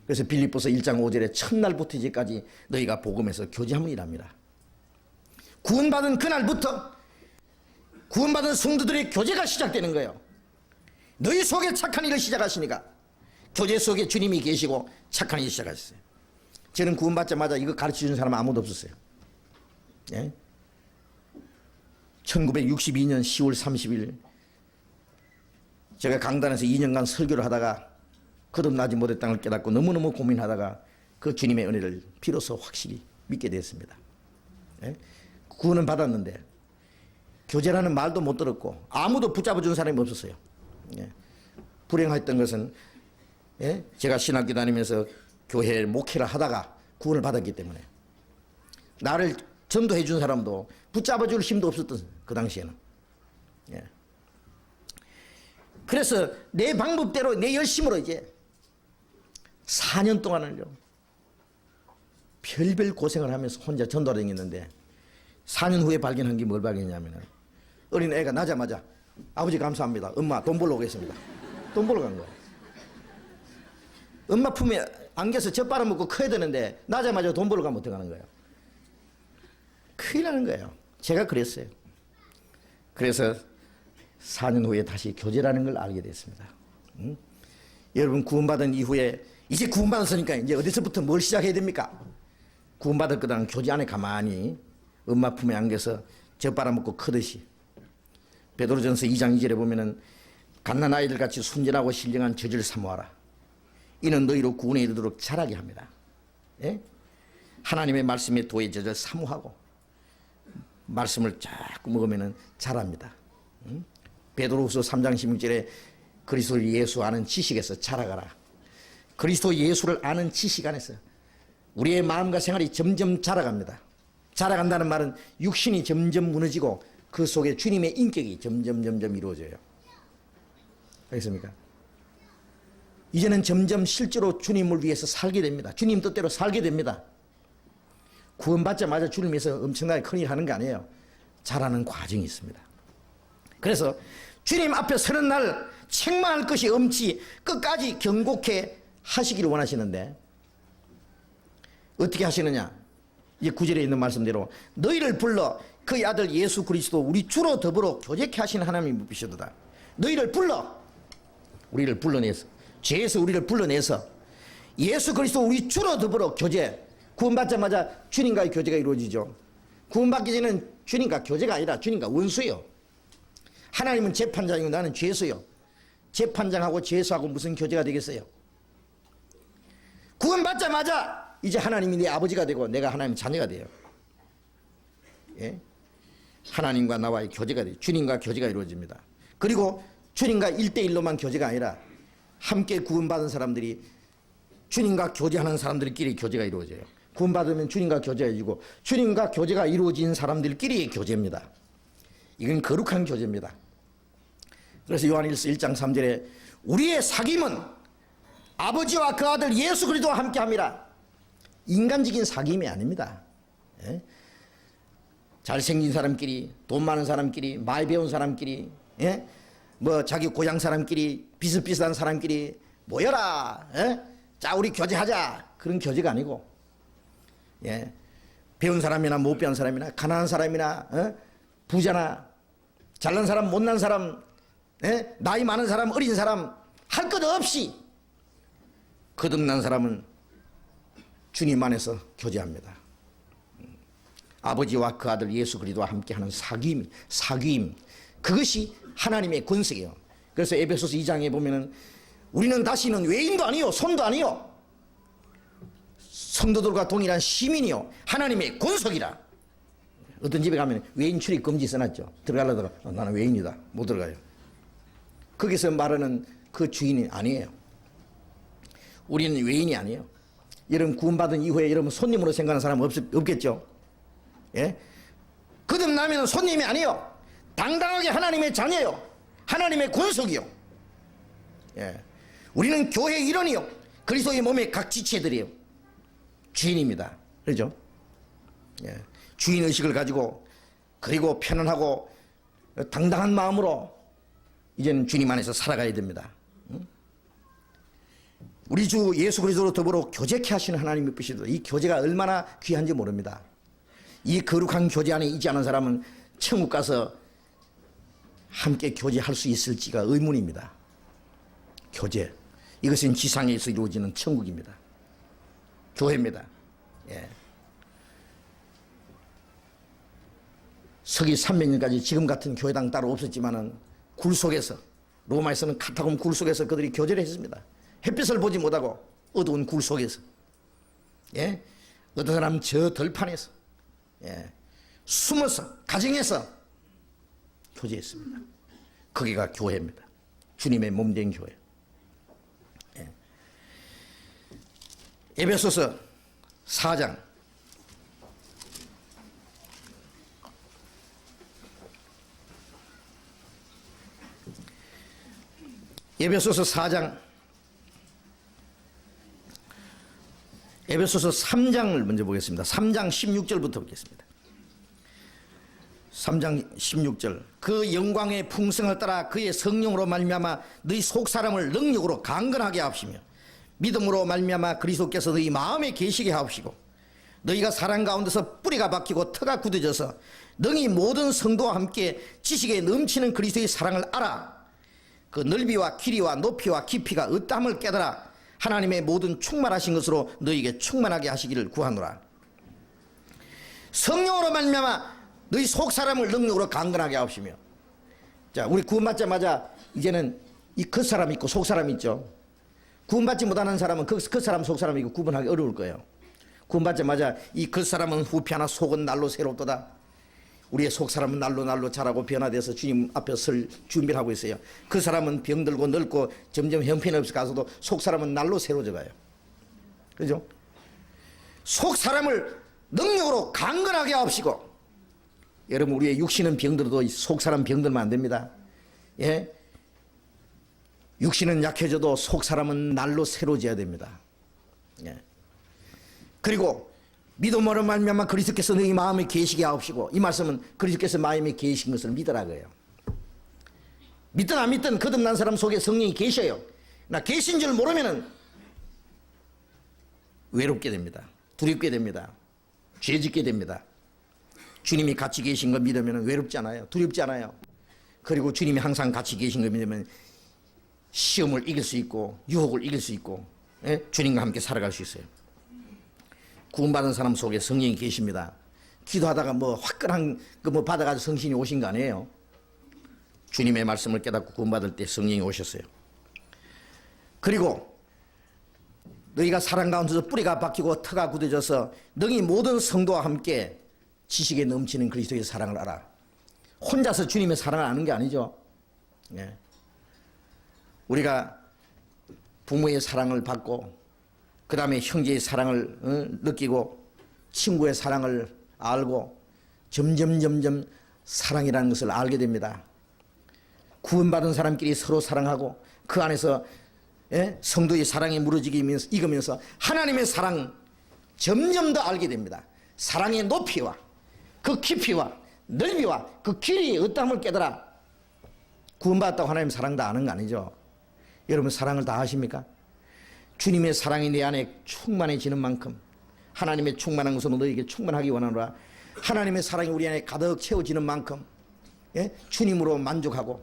그래서 빌립보서 1장 5절에 첫날부터 이제까지 너희가 복음에서 교제함을 일합니다. 구원받은 그날부터 구원받은 성도들의 교제가 시작되는 거예요. 너희 속에 착한 일을 시작하시니까 교제 속에 주님이 계시고 착한 일을 시작하셨어요. 저는 구원받자마자 이거 가르쳐주는 사람 아무도 없었어요. 예? 1962년 10월 30일 제가 강단에서 2년간 설교를 하다가 거듭나지 못했다는 걸 깨닫고 너무너무 고민하다가 그 주님의 은혜를 비로소 확실히 믿게 됐습니다. 예? 구원은 받았는데 교제라는 말도 못 들었고 아무도 붙잡아 준 사람이 없었어요. 예. 불행했던 것은, 예? 제가 신학교 다니면서 교회 목회를 하다가 구원을 받았기 때문에 나를 전도해 준 사람도 붙잡아 줄 힘도 없었던 그 당시에는. 예. 그래서 내 방법대로 내 열심으로 이제 4년 동안을요 별별 고생을 하면서 혼자 전도를 다녔는데 4년 후에 발견한 게 뭘 발견했냐면 어린 애가 나자마자 아버지 감사합니다. 엄마 돈 벌러 오겠습니다. 돈 벌러 간 거예요. 엄마 품에 안겨서 젖 빨아먹고 커야 되는데 나자마자 돈 벌러 가면 어떡하는 거예요. 큰일 나는 거예요. 제가 그랬어요. 그래서 4년 후에 다시 교제라는 걸 알게 됐습니다. 응? 여러분 구원받은 이후에 이제 구원받았으니까 이제 어디서부터 뭘 시작해야 됩니까? 구원받을 거다는 교제 안에 가만히 엄마 품에 안겨서 젖 빨아먹고 크듯이 베드로전서 2장 2절에 보면은 갓난아이들 같이 순전하고 신령한 젖을 사모하라. 이는 너희로 구원에 이르도록 자라게 합니다. 예? 하나님의 말씀에 도의 젖을 사모하고 말씀을 자꾸 먹으면 자랍니다. 응? 베드로후서 3장 16절에 그리스도 예수 아는 지식에서 자라가라. 그리스도 예수를 아는 지식 안에서 우리의 마음과 생활이 점점 자라갑니다. 자라간다는 말은 육신이 점점 무너지고 그 속에 주님의 인격이 점점 이루어져요. 알겠습니까? 이제는 점점 실제로 주님을 위해서 살게 됩니다. 주님 뜻대로 살게 됩니다. 구원받자마자 주님 위해서 엄청나게 큰일 하는 게 아니에요. 자라는 과정이 있습니다. 그래서 주님 앞에 서는 날 책망할 것이 없이 끝까지 경고케 하시기를 원하시는데 어떻게 하시느냐? 이 9절에 있는 말씀대로 너희를 불러 그의 아들 예수 그리스도 우리 주로 더불어 교제케 하시는 하나님이 묻히시도다. 너희를 불러 우리를 불러내서 죄에서 우리를 불러내서 예수 그리스도 우리 주로 더불어 교제. 구원받자마자 주님과의 교제가 이루어지죠. 구원받기 전에는 주님과 교제가 아니라 주님과 원수예요. 하나님은 재판장이고 나는 죄수요. 재판장하고 죄수하고 무슨 교제가 되겠어요? 구원받자마자 이제 하나님이 내 아버지가 되고 내가 하나님 자녀가 돼요. 예? 하나님과 나와의 교제가 돼요. 주님과 교제가 이루어집니다. 그리고 주님과 1대1로만 교제가 아니라 함께 구원받은 사람들이 주님과 교제하는 사람들끼리 교제가 이루어져요. 구원받으면 주님과 교제가 이루어지고 주님과 교제가 이루어진 사람들끼리 교제입니다. 이건 거룩한 교제입니다. 그래서 요한일서 1장 3절에 우리의 사귐은 아버지와 그 아들 예수 그리스도와 함께함이라. 인간적인 사귐이 아닙니다. 예? 잘생긴 사람끼리, 돈 많은 사람끼리, 많이 배운 사람끼리, 예? 뭐 자기 고향 사람끼리, 비슷비슷한 사람끼리 모여라. 예? 자 우리 교제하자. 그런 교제가 아니고, 예? 배운 사람이나 못 배운 사람이나 가난한 사람이나 부자나 잘난 사람 못난 사람, 예? 나이 많은 사람 어린 사람 할 것 없이 거듭난 사람은 주님 안에서 교제합니다. 아버지와 그 아들 예수 그리스도와 함께하는 사귐 그것이 하나님의 권세예요. 그래서 에베소서 2장에 보면은 우리는 다시는 외인도 아니요 손도 아니요 성도들과 동일한 시민이요 하나님의 권속이라. 어떤 집에 가면 외인 출입 금지 써놨죠. 들어가려다가 나는 외인이다 못 들어가요. 거기서 말하는 그 주인이 아니에요. 우리는 외인이 아니에요. 여러분 구원받은 이후에 여러분 손님으로 생각하는 사람 없겠죠. 예? 거듭나면 손님이 아니에요. 당당하게 하나님의 자녀요 하나님의 권속이요. 예. 우리는 교회 일원이요 그리스도의 몸의 각 지체들이요 주인입니다. 그렇죠? 예. 주인의식을 가지고 그리고 편안하고 당당한 마음으로 이제는 주님 안에서 살아가야 됩니다. 우리 주 예수 그리스도로 더불어 교제케 하시는 하나님의 뜻이다. 이 교제가 얼마나 귀한지 모릅니다. 이 거룩한 교제 안에 있지 않은 사람은 천국 가서 함께 교제할 수 있을지가 의문입니다. 교제, 이것은 지상에서 이루어지는 천국입니다. 교회입니다. 예. 서기 300년까지 지금 같은 교회당 따로 없었지만은 굴 속에서, 로마에서는 카타콤 굴 속에서 그들이 교제를 했습니다. 햇빛을 보지 못하고 어두운 굴 속에서, 예? 어떤 사람은 저 들판에서, 예? 숨어서 가정에서 교제했습니다. 거기가 교회입니다. 주님의 몸된 교회. 예. 에베소서 4장 에베소서 4장 에베소서 3장을 먼저 보겠습니다. 3장 16절부터 보겠습니다. 3장 16절 그 영광의 풍성을 따라 그의 성령으로 말미암아 너희 속사람을 능력으로 강건하게 하시며 믿음으로 말미암아 그리스도께서 너희 마음에 계시게 하옵시고 너희가 사랑 가운데서 뿌리가 박히고 터가 굳어져서 능히 모든 성도와 함께 지식에 넘치는 그리스도의 사랑을 알아 그 넓이와 길이와 높이와 깊이가 어떠함을 깨달아 하나님의 모든 충만하신 것으로 너희에게 충만하게 하시기를 구하노라. 성령으로 말미암아 너희 속사람을 능력으로 강건하게 하옵시며. 자, 우리 구원받자마자 이제는 이 겉사람 있고 속사람 있죠. 구원받지 못하는 사람은 겉사람 속사람이고 구분하기 어려울 거예요. 구원받자마자 이 겉사람은 후피하나 속은 날로 새롭도다. 우리의 속사람은 날로 자라고 변화돼서 주님 앞에 설 준비를 하고 있어요. 그 사람은 병들고 늙고 점점 형편없이 가서도 속사람은 날로 새로워져 가요. 그죠? 속사람을 능력으로 강건하게 하옵시고. 여러분 우리의 육신은 병들어도 속사람 병들면 안 됩니다. 예? 육신은 약해져도 속사람은 날로 새로워져야 됩니다. 예. 그리고 믿음으로 말미암아 그리스도께서 너희 마음에 계시게 하옵시고. 이 말씀은 그리스도께서 마음에 계신 것을 믿으라고요. 믿든 안 믿든 거듭난 사람 속에 성령이 계셔요. 나 계신 줄 모르면은 외롭게 됩니다. 두렵게 됩니다. 죄짓게 됩니다. 주님이 같이 계신 거 믿으면 외롭지 않아요. 두렵지 않아요. 그리고 주님이 항상 같이 계신 거 믿으면 시험을 이길 수 있고 유혹을 이길 수 있고, 예? 주님과 함께 살아갈 수 있어요. 구원받은 사람 속에 성령이 계십니다. 기도하다가 뭐 화끈한 거 뭐 받아가지고 성신이 오신 거 아니에요. 주님의 말씀을 깨닫고 구원받을 때 성령이 오셨어요. 그리고 너희가 사랑 가운데서 뿌리가 박히고 터가 굳어져서 너희 모든 성도와 함께 지식에 넘치는 그리스도의 사랑을 알아. 혼자서 주님의 사랑을 아는 게 아니죠. 예. 우리가 부모의 사랑을 받고 그 다음에 형제의 사랑을 느끼고 친구의 사랑을 알고 점점 사랑이라는 것을 알게 됩니다. 구원받은 사람끼리 서로 사랑하고 그 안에서, 예? 성도의 사랑이 무너지기 익으면서 하나님의 사랑 점점 더 알게 됩니다. 사랑의 높이와 그 깊이와 넓이와 그 길이 어떠함을 깨달아. 구원받았다고 하나님 사랑 다 아는 거 아니죠. 여러분 사랑을 다 아십니까? 주님의 사랑이 내 안에 충만해지는 만큼 하나님의 충만한 것으로 너에게 충만하기 원하노라. 하나님의 사랑이 우리 안에 가득 채워지는 만큼, 예? 주님으로 만족하고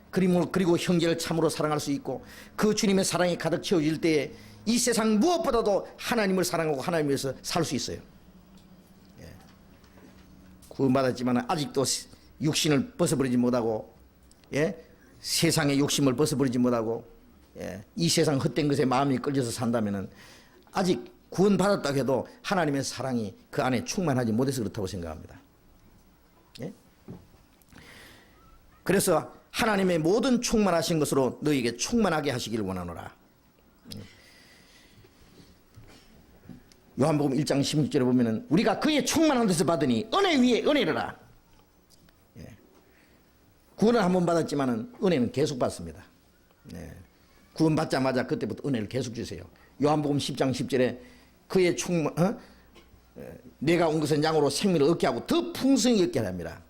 그리고 형제를 참으로 사랑할 수 있고 그 주님의 사랑이 가득 채워질 때에 이 세상 무엇보다도 하나님을 사랑하고 하나님 위해서 살 수 있어요. 예. 구원받았지만 아직도 육신을 벗어버리지 못하고, 예? 세상의 욕심을 벗어버리지 못하고 이 세상 헛된 것에 마음이 끌려서 산다면은 아직 구원받았다고 해도 하나님의 사랑이 그 안에 충만하지 못해서 그렇다고 생각합니다. 예? 그래서 하나님의 모든 충만하신 것으로 너희에게 충만하게 하시기를 원하노라. 요한복음 1장 16절에 보면은 우리가 그의 충만한 것을 받으니 은혜 위에 은혜를 구원을 한 번 받았지만은 은혜는 계속 받습니다. 구원 받자마자 그때부터 은혜를 계속 주세요. 요한복음 10장 10절에 그의 내가 온 것은 양으로 생명을 얻게 하고 더 풍성히 얻게 합니다.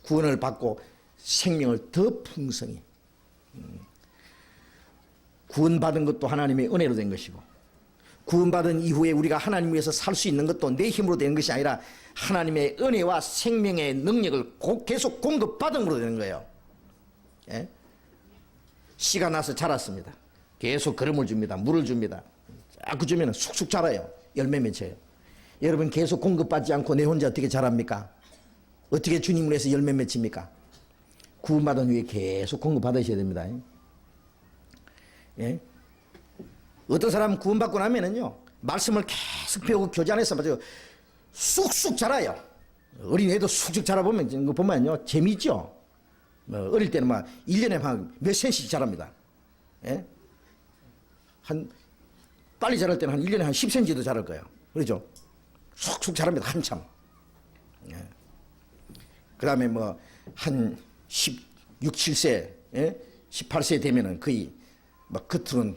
구원을 받고 생명을 더 풍성히. 구원받은 것도 하나님의 은혜로 된 것이고, 구원받은 이후에 우리가 하나님 위해서 살 수 있는 것도 내 힘으로 되는 것이 아니라 하나님의 은혜와 생명의 능력을 계속 공급받음으로 되는 거예요. 예? 씨가 나서 자랐습니다. 계속 거름을 줍니다. 물을 줍니다. 자꾸 주면 쑥쑥 자라요. 열매 맺혀요. 여러분 계속 공급받지 않고 내 혼자 어떻게 자랍니까? 어떻게 주님을 위해서 열매 맺힙니까? 구원받은 후에 계속 공급받으셔야 됩니다. 예? 어떤 사람은 구원받고 나면은요, 말씀을 계속 배우고 교제 안에서 맞아요. 쑥쑥 자라요. 어린애도 쑥쑥 자라보면, 그거 보면요, 재미있죠? 어릴 때는 막 1년에 막 몇 센씩 자랍니다. 예? 빨리 자랄 때는 한 1년에 한 10cm도 자랄 거예요. 그렇죠? 쑥쑥 자랍니다. 한참. 예. 그 다음에 뭐, 한 16, 7세, 예? 18세 되면은 거의 막 겉으로는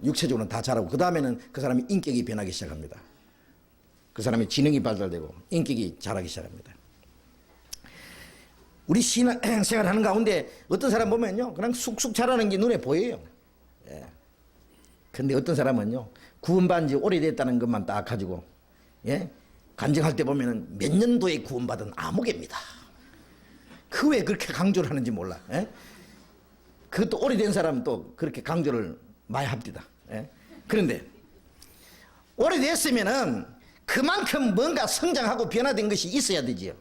육체적으로는 다 자라고 그 다음에는 그 사람이 인격이 변하기 시작합니다. 그 사람의 지능이 발달되고 인격이 자라기 시작합니다. 우리 신앙생활 하는 가운데 어떤 사람 보면요, 그냥 쑥쑥 자라는 게 눈에 보여요. 예. 근데 어떤 사람은요, 구원받은 지 오래됐다는 것만 딱 가지고, 예? 간증할 때 보면은 몇 년도에 구원받은 아무개입니다. 그 왜 그렇게 강조를 하는지 몰라. 예? 그것도 오래된 사람은 또 그렇게 강조를 많이 합니다. 예? 그런데 오래됐으면은 그만큼 뭔가 성장하고 변화된 것이 있어야 되지요.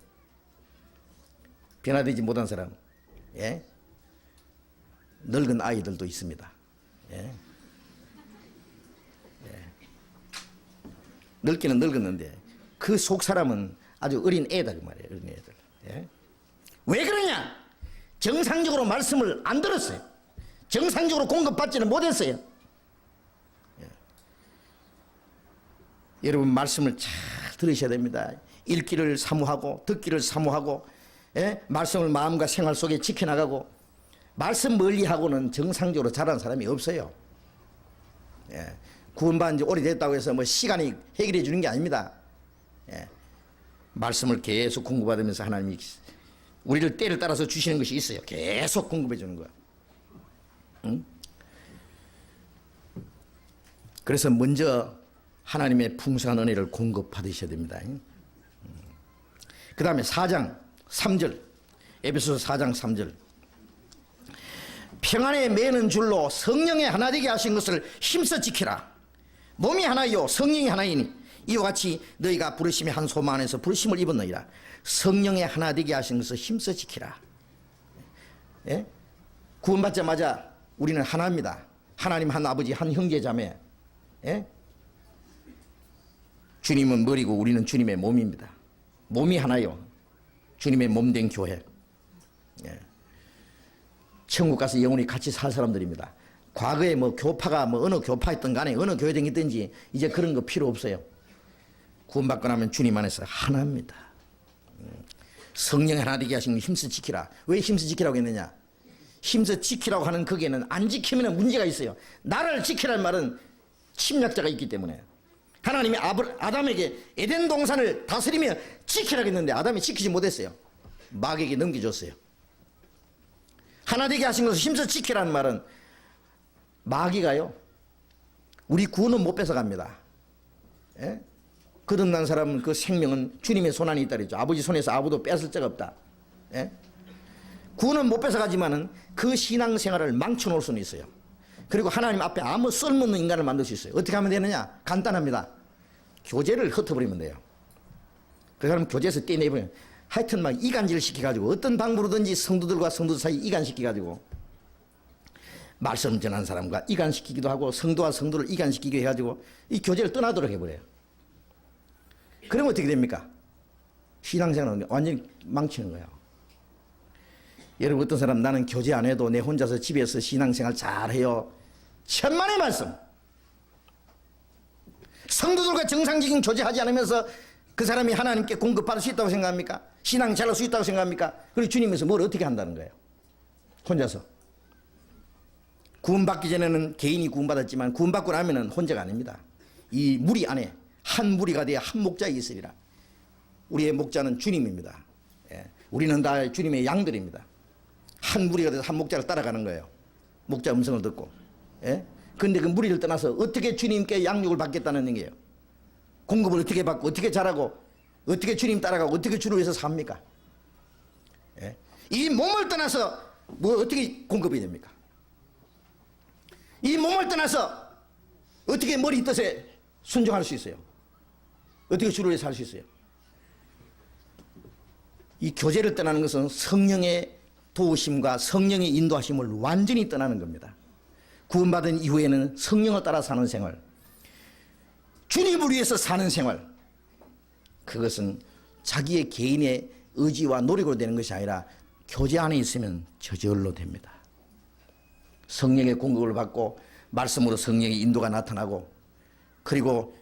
변화되지 못한 사람, 예? 늙은 아이들도 있습니다. 예? 예. 늙기는 늙었는데 그 속 사람은 아주 어린 애다 그 말이에요. 어린 애들. 예? 왜 그러냐? 정상적으로 말씀을 안 들었어요. 정상적으로 공급받지는 못했어요. 예. 여러분 말씀을 잘 들으셔야 됩니다. 읽기를 사모하고 듣기를 사모하고, 예? 말씀을 마음과 생활 속에 지켜나가고, 말씀 멀리하고는 정상적으로 자라는 사람이 없어요. 예. 구원받은 지 오래됐다고 해서 뭐 시간이 해결해 주는 게 아닙니다. 예. 말씀을 계속 공급받으면서 하나님이 우리를 때를 따라서 주시는 것이 있어요. 계속 공급해 주는 거야. 응? 그래서 먼저 하나님의 풍성한 은혜를 공급받으셔야 됩니다. 그 다음에 4장 3절, 에베소서 4장 3절. 평안에 매는 줄로 성령의 하나 되게 하신 것을 힘써 지키라. 몸이 하나요 성령이 하나이니 이와 같이 너희가 부르심의 한 소망 안에서 부르심을 입었느니라. 성령의 하나 되게 하신 것을 힘써 지키라. 예? 구원받자마자 우리는 하나입니다. 하나님 한 아버지 한 형제 자매. 예? 주님은 머리고 우리는 주님의 몸입니다. 몸이 하나요. 주님의 몸된 교회. 예. 천국 가서 영원히 같이 살 사람들입니다. 과거에 뭐 교파가 뭐 어느 교파였든 간에 어느 교회등이 있든지 이제 그런 거 필요 없어요. 구원받고 나면 주님 안에서 하나입니다. 성령 하나 되게 하신 걸 힘써 지키라. 왜 힘써 지키라고 했느냐? 힘써 지키라고 하는 거기에는 안 지키면 문제가 있어요. 나를 지키라는 말은 침략자가 있기 때문에. 하나님이 아담에게 에덴 동산을 다스리며 지키라고 했는데 아담이 지키지 못했어요. 마귀에게 넘겨줬어요. 하나 되게 하신 것을 힘써 지키라는 말은 마귀가요, 우리 구원은 못 뺏어갑니다. 예? 거듭난 사람은 그 생명은 주님의 손 안에 있다 그랬죠. 아버지 손에서 아무도 뺏을 자가 없다. 예? 구원은 못 뺏어가지만은 그 신앙생활을 망쳐놓을 수는 있어요. 그리고 하나님 앞에 아무 쓸모없는 인간을 만들 수 있어요. 어떻게 하면 되느냐? 간단합니다. 교제를 흩어버리면 돼요. 그 사람 교제에서 떼내버리면 하여튼 막 이간질을 시켜가지고 어떤 방법으로든지 성도들과 성도들 사이 이간시켜가지고 말씀 전하는 사람과 이간시키기도 하고 성도와 성도를 이간시키게 해가지고 이 교제를 떠나도록 해버려요. 그러면 어떻게 됩니까? 신앙생활은 완전히 망치는 거예요. 여러분, 어떤 사람 나는 교제 안 해도 내 혼자서 집에서 신앙생활 잘해요. 천만의 말씀. 성도들과 정상적인 교제하지 않으면서 그 사람이 하나님께 공급받을 수 있다고 생각합니까? 신앙 잘할 수 있다고 생각합니까? 그리고 주님께서 뭘 어떻게 한다는 거예요? 혼자서. 구원받기 전에는 개인이 구원받았지만 구원받고 나면은 혼자가 아닙니다. 이 무리 안에 한 무리가 되어 한 목자가 있으리라. 우리의 목자는 주님입니다. 예. 우리는 다 주님의 양들입니다. 한 무리가 돼서 한 목자를 따라가는 거예요. 목자 음성을 듣고. 예? 그런데 그 무리를 떠나서 어떻게 주님께 양육을 받겠다는 얘기예요. 공급을 어떻게 받고 어떻게 잘하고 어떻게 주님 따라가고 어떻게 주를 위해서 삽니까? 예? 이 몸을 떠나서 뭐 어떻게 공급이 됩니까? 이 몸을 떠나서 어떻게 머리 뜻에 순종할 수 있어요? 어떻게 주를 위해서 할 수 있어요? 이 교제를 떠나는 것은 성령의 도우심과 성령의 인도하심을 완전히 떠나는 겁니다. 구원받은 이후에는 성령을 따라 사는 생활, 주님을 위해서 사는 생활, 그것은 자기의 개인의 의지와 노력으로 되는 것이 아니라 교제 안에 있으면 저절로 됩니다. 성령의 공급을 받고 말씀으로 성령의 인도가 나타나고, 그리고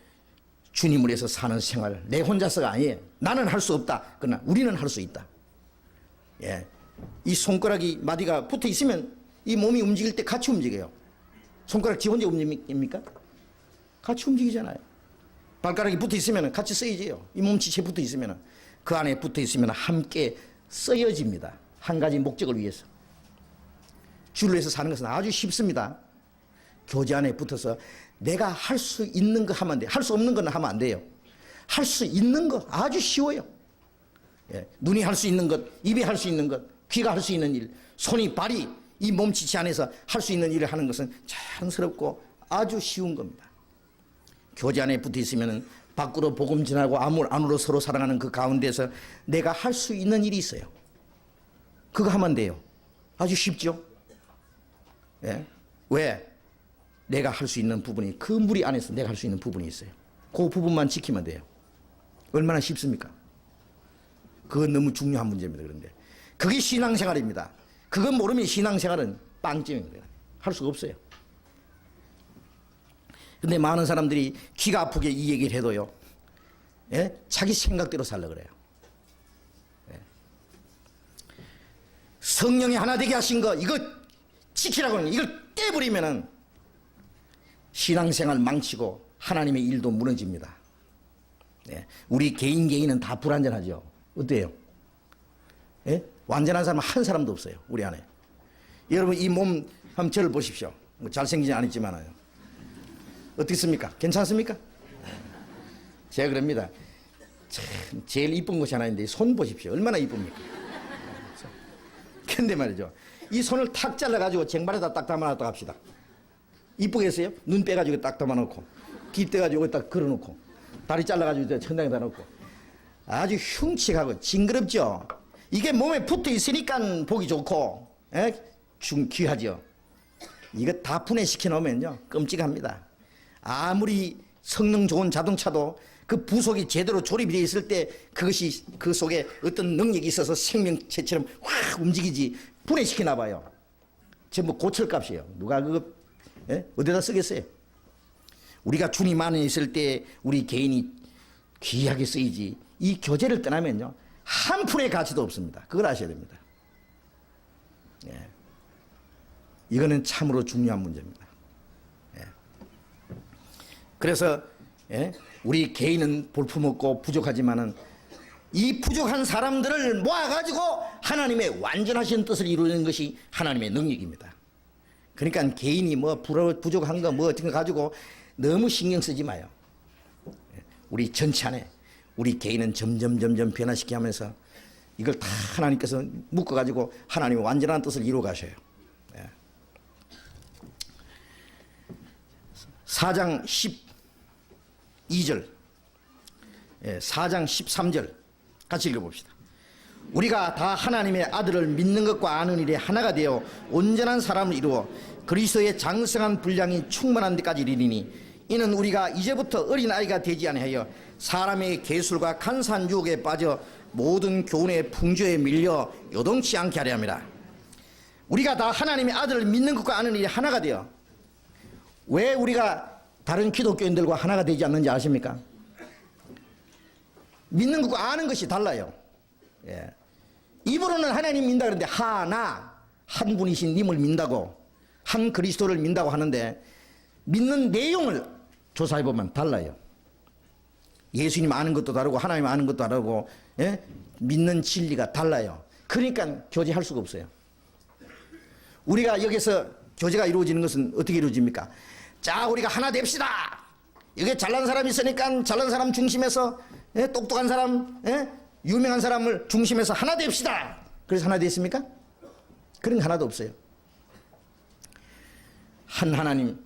주님을 위해서 사는 생활, 내 혼자서가 아니에요. 나는 할 수 없다. 그러나 우리는 할 수 있다. 예. 이 손가락이 마디가 붙어 있으면 이 몸이 움직일 때 같이 움직여요. 손가락 지 혼자 움직입니까? 같이 움직이잖아요. 발가락이 붙어 있으면 같이 쓰여져요. 이 몸지체 붙어 있으면 그 안에 붙어 있으면 함께 쓰여집니다. 한 가지 목적을 위해서. 주를 위해서 사는 것은 아주 쉽습니다. 교제 안에 붙어서 내가 할 수 있는 거 하면 돼. 할 수 없는 건 하면 안 돼요. 할 수 있는 거 아주 쉬워요. 예. 눈이 할 수 있는 것, 입이 할 수 있는 것, 귀가 할 수 있는 일, 손이 발이 이 몸지체 안에서 할 수 있는 일을 하는 것은 자연스럽고 아주 쉬운 겁니다. 교제 안에 붙어 있으면 밖으로 복음 전하고 안으로 서로 사랑하는 그 가운데서 내가 할 수 있는 일이 있어요. 그거 하면 돼요. 아주 쉽죠? 예? 왜? 내가 할 수 있는 부분이, 그 무리 안에서 내가 할 수 있는 부분이 있어요. 그 부분만 지키면 돼요. 얼마나 쉽습니까? 그건 너무 중요한 문제입니다. 그런데 그게 신앙생활입니다. 그건 모르면 신앙생활은 빵점입니다. 할 수가 없어요. 근데 많은 사람들이 귀가 아프게 이 얘기를 해도요, 예? 자기 생각대로 살려고 그래요. 예. 성령이 하나 되게 하신 거, 이거 지키라고 하는 거, 이걸 떼버리면은 신앙생활 망치고 하나님의 일도 무너집니다. 예. 우리 개인은 다 불완전하죠. 어때요? 예? 완전한 사람은 한 사람도 없어요. 우리 안에. 여러분, 이 몸 한번 저를 보십시오. 뭐 잘생기진 않았지만요. 어떻습니까? 괜찮습니까? 제가 그럽니다. 참 제일 이쁜 것이 하나 있는데 손 보십시오. 얼마나 이쁩니까? 근데 말이죠, 이 손을 탁 잘라가지고 쟁반에다 딱 담아놨다 합시다. 이쁘겠어요? 눈 빼가지고 딱 담아놓고, 귀 떼가지고 딱 걸어놓고, 다리 잘라가지고 천장에다 놓고, 아주 흉측하고 징그럽죠? 이게 몸에 붙어 있으니까 보기 좋고, 귀하죠? 이거 다 분해시켜 놓으면요, 끔찍합니다. 아무리 성능 좋은 자동차도 그 부속이 제대로 조립이 되어 있을 때 그것이 그 속에 어떤 능력이 있어서 생명체처럼 확 움직이지, 분해시키나 봐요. 전부 고철값이에요. 누가 그거 어디다 쓰겠어요? 우리가 주님 안에 있을 때 우리 개인이 귀하게 쓰이지, 이 교제를 떠나면요, 한 푼의 가치도 없습니다. 그걸 아셔야 됩니다. 예. 이거는 참으로 중요한 문제입니다. 예. 그래서 우리 개인은 볼품없고 부족하지만은 이 부족한 사람들을 모아가지고 하나님의 완전하신 뜻을 이루는 것이 하나님의 능력입니다. 그러니까 개인이 뭐 부족한 거 뭐 어떤 거 가지고 너무 신경 쓰지 마요. 우리 전체 안에 우리 개인은 점점 변화시켜 하면서 이걸 다 하나님께서 묶어가지고 하나님의 완전한 뜻을 이루어 가셔요. 4장 12절, 4장 13절 같이 읽어봅시다. 우리가 다 하나님의 아들을 믿는 것과 아는 일에 하나가 되어 온전한 사람을 이루어 그리스도의 장성한 분량이 충만한 데까지 이르리니 이는 우리가 이제부터 어린아이가 되지 아니하여 사람의 계술과 간사한 유혹에 빠져 모든 교훈의 풍조에 밀려 요동치 않게 하려 합니다. 우리가 다 하나님의 아들을 믿는 것과 아는 일에 하나가 되어, 왜 우리가 다른 기독교인들과 하나가 되지 않는지 아십니까? 믿는 것과 아는 것이 달라요. 예. 입으로는 하나님 믿는다 그러는데 하나, 한 분이신 님을 믿는다고, 한 그리스도를 믿는다고 하는데 믿는 내용을 조사해보면 달라요. 예수님 아는 것도 다르고 하나님 아는 것도 다르고, 예? 믿는 진리가 달라요. 그러니까 교제할 수가 없어요. 우리가 여기서 교제가 이루어지는 것은 어떻게 이루어집니까? 자, 우리가 하나 됩시다. 여기 잘난 사람이 있으니까 잘난 사람 중심에서, 예? 똑똑한 사람, 예? 유명한 사람을 중심해서 하나 됩시다. 그래서 하나 됐습니까? 그런 게 하나도 없어요. 한 하나님,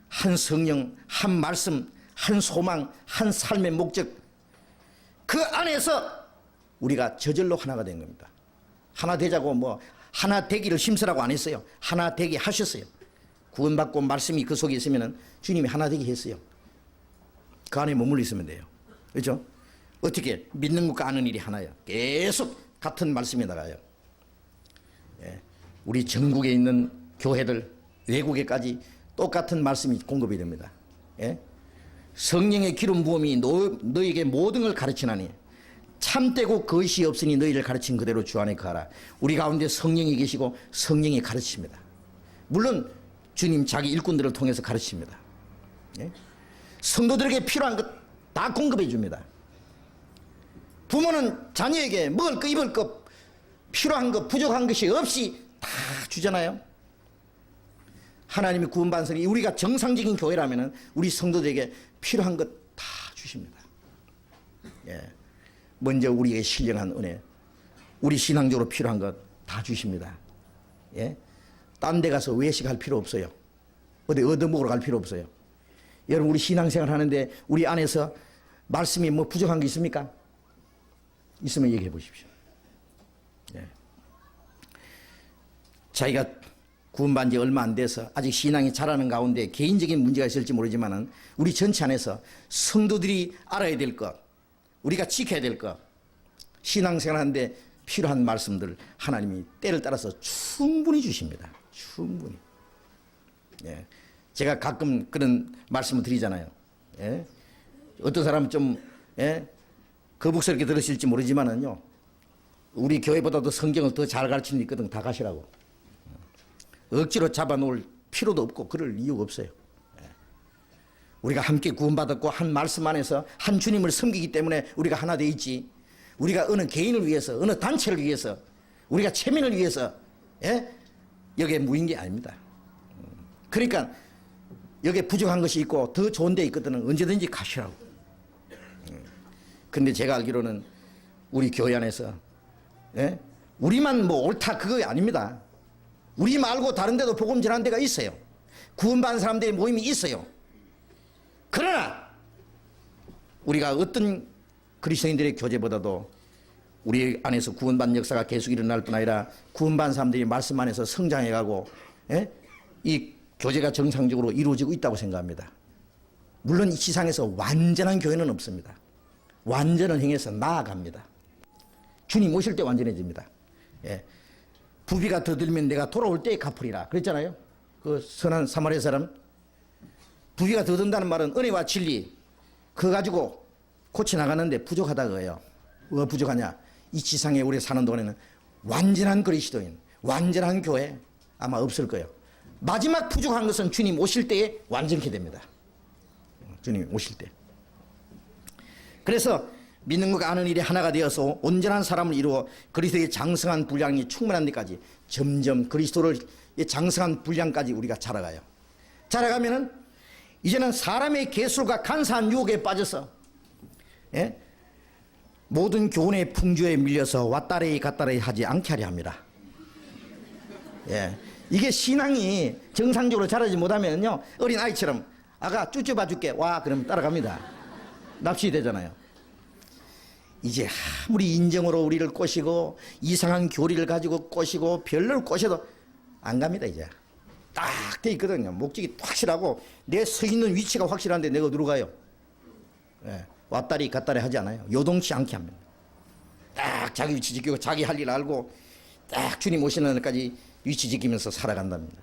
한 성령, 한 말씀, 한 소망, 한 삶의 목적, 그 안에서 우리가 저절로 하나가 된 겁니다. 하나 되자고 뭐 하나 되기를 심쓰라고 안 했어요. 하나 되게 하셨어요. 구원받고 말씀이 그 속에 있으면 주님이 하나 되게 했어요. 그 안에 머물러 있으면 돼요. 그렇죠? 어떻게? 믿는 것과 아는 일이 하나예요. 계속 같은 말씀이 나가요. 예. 우리 전국에 있는 교회들, 외국에까지 똑같은 말씀이 공급이 됩니다. 예? 성령의 기름 부음이 너에게 모든 걸 가르치나니 참되고 거짓이 없으니 너희를 가르친 그대로 주 안에 거하라. 우리 가운데 성령이 계시고 성령이 가르칩니다. 물론 주님 자기 일꾼들을 통해서 가르칩니다. 예? 성도들에게 필요한 것 다 공급해 줍니다. 부모는 자녀에게 먹을 거 입을 거 필요한 거 부족한 것이 없이 다 주잖아요. 하나님이 구원받은 성이 우리가 정상적인 교회라면 우리 성도들에게 필요한 것 다 주십니다. 예. 먼저 우리에게 신령한 은혜, 우리 신앙적으로 필요한 것 다 주십니다. 예. 딴 데 가서 외식할 필요 없어요. 어디 얻어먹으러 갈 필요 없어요. 여러분, 우리 신앙생활 하는데 우리 안에서 말씀이 뭐 부족한 게 있습니까? 있으면 얘기해 보십시오. 예. 자기가 구원받은 지 얼마 안 돼서 아직 신앙이 자라는 가운데 개인적인 문제가 있을지 모르지만은 우리 전체 안에서 성도들이 알아야 될 것, 우리가 지켜야 될 것, 신앙생활 하는데 필요한 말씀들 하나님이 때를 따라서 충분히 주십니다. 충분히. 예. 제가 가끔 그런 말씀을 드리잖아요. 예. 어떤 사람은 좀 거북스럽게 들으실지 모르지만은요, 우리 교회보다도 성경을 더 잘 가르치는 데 있거든. 다 가시라고. 억지로 잡아놓을 필요도 없고 그럴 이유가 없어요. 우리가 함께 구원받았고 한 말씀 안에서 한 주님을 섬기기 때문에 우리가 하나 돼 있지, 우리가 어느 개인을 위해서 어느 단체를 위해서 우리가 체면을 위해서 여기에 모인 게 아닙니다. 그러니까 여기에 부족한 것이 있고 더 좋은 데 있거든. 언제든지 가시라고. 근데 제가 알기로는 우리 교회 안에서 우리만 뭐 옳다 그거 아닙니다. 우리 말고 다른 데도 복음 전하는 데가 있어요. 구원받은 사람들의 모임이 있어요. 그러나 우리가 어떤 그리스도인들의 교제보다도 우리 안에서 구원받는 역사가 계속 일어날 뿐 아니라 구원받은 사람들이 말씀 안에서 성장해가고 이 교제가 정상적으로 이루어지고 있다고 생각합니다. 물론 이 세상에서 완전한 교회는 없습니다. 완전을 행해서 나아갑니다. 주님 오실 때 완전해집니다. 예. 부비가 더 들면 내가 돌아올 때에 갚으리라 그랬잖아요. 그 선한 사마리아 사람. 부비가 더 든다는 말은 은혜와 진리 그거 가지고 고쳐 나가는데 부족하다 그거예요. 왜 부족하냐? 이 지상에 우리 사는 동안에는 완전한 그리스도인, 완전한 교회 아마 없을 거예요. 마지막 부족한 것은 주님 오실 때에 완전케 됩니다. 주님 오실 때. 그래서 믿는 것과 아는 일이 하나가 되어서 온전한 사람을 이루어 그리스도의 장성한 분량이 충만한 데까지 점점 그리스도를 장성한 분량까지 우리가 자라가요. 자라가면은 이제는 사람의 계술과 간사한 유혹에 빠져서 모든 교훈의 풍조에 밀려서 왔다리 갔다리 하지 않게 하려 합니다. 이게 신앙이 정상적으로 자라지 못하면요, 어린 아이처럼 아가 쭈쭈봐 줄게 와 그러면 따라갑니다. 납치되잖아요. 이제 아무리 인정으로 우리를 꼬시고 이상한 교리를 가지고 꼬시고 별로를 꼬셔도 안 갑니다. 이제 딱 돼 있거든요. 목적이 확실하고 내 서 있는 위치가 확실한데 내가 어디로 가요? 예, 왔다리 갔다리 하지 않아요. 요동치 않게 합니다. 딱 자기 위치 지키고 자기 할 일 알고 딱 주님 오시는 날까지 위치 지키면서 살아간답니다.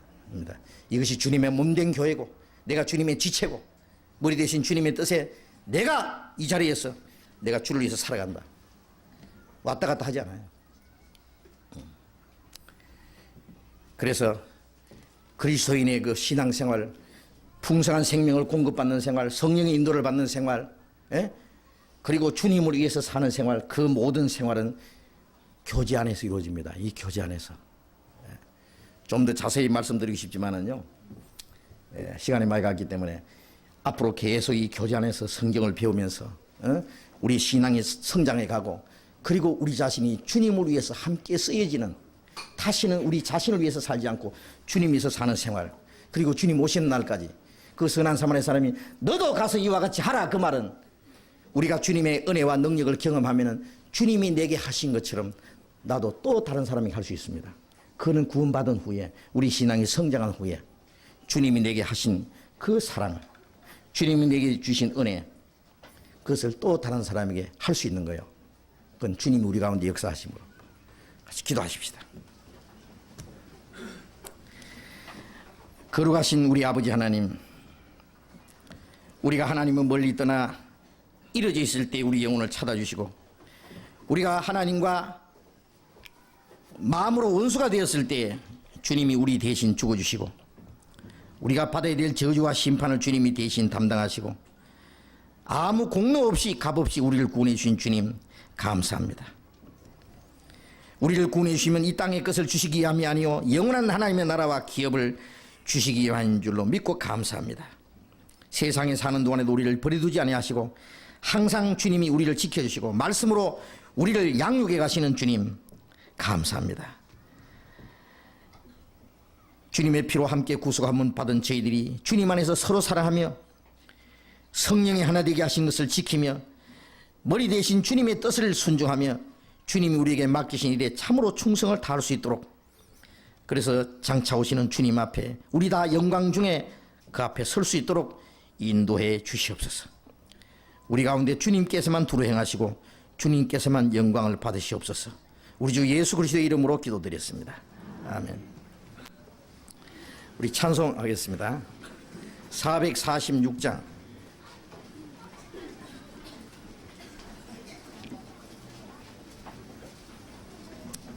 이것이 주님의 몸된 교회고 내가 주님의 지체고 머리 대신 주님의 뜻에 내가 이 자리에서 내가 주를 위해서 살아간다. 왔다 갔다 하지 않아요. 그래서 그리스도인의 그 신앙생활, 풍성한 생명을 공급받는 생활, 성령의 인도를 받는 생활, 예? 그리고 주님을 위해서 사는 생활, 그 모든 생활은 교제 안에서 이루어집니다. 이 교제 안에서. 좀 더 자세히 말씀드리고 싶지만은요, 시간이 많이 갔기 때문에 앞으로 계속 이 교제 안에서 성경을 배우면서 우리 신앙이 성장해 가고, 그리고 우리 자신이 주님을 위해서 함께 쓰여지는, 다시는 우리 자신을 위해서 살지 않고 주님 위해서 사는 생활, 그리고 주님 오시는 날까지 그 선한 사마리아 사람이 너도 가서 이와 같이 하라, 그 말은 우리가 주님의 은혜와 능력을 경험하면은 주님이 내게 하신 것처럼 나도 또 다른 사람이 할 수 있습니다. 그는 구원받은 후에, 우리 신앙이 성장한 후에 주님이 내게 하신 그 사랑을, 주님이 내게 주신 은혜, 그것을 또 다른 사람에게 할 수 있는 거예요. 그건 주님이 우리 가운데 역사하심으로. 같이 기도하십시다. 거룩하신 우리 아버지 하나님, 우리가 하나님을 멀리 떠나 이루어져 있을 때 우리 영혼을 찾아주시고, 우리가 하나님과 마음으로 원수가 되었을 때 주님이 우리 대신 죽어주시고, 우리가 받아야 될 저주와 심판을 주님이 대신 담당하시고, 아무 공로 없이 값 없이 우리를 구원해 주신 주님 감사합니다. 우리를 구원해 주시면 이 땅의 것을 주시기 위함이 아니요 영원한 하나님의 나라와 기업을 주시기 위한 줄로 믿고 감사합니다. 세상에 사는 동안에도 우리를 버려두지 아니하시고 항상 주님이 우리를 지켜주시고 말씀으로 우리를 양육해 가시는 주님 감사합니다. 주님의 피로 함께 구속함을 받은 저희들이 주님 안에서 서로 사랑하며 성령이 하나 되게 하신 것을 지키며 머리 대신 주님의 뜻을 순종하며 주님이 우리에게 맡기신 일에 참으로 충성을 다할 수 있도록, 그래서 장차 오시는 주님 앞에 우리 다 영광 중에 그 앞에 설 수 있도록 인도해 주시옵소서. 우리 가운데 주님께서만 두루 행하시고 주님께서만 영광을 받으시옵소서. 우리 주 예수 그리스도의 이름으로 기도드렸습니다. 아멘. 우리 찬송하겠습니다. 446장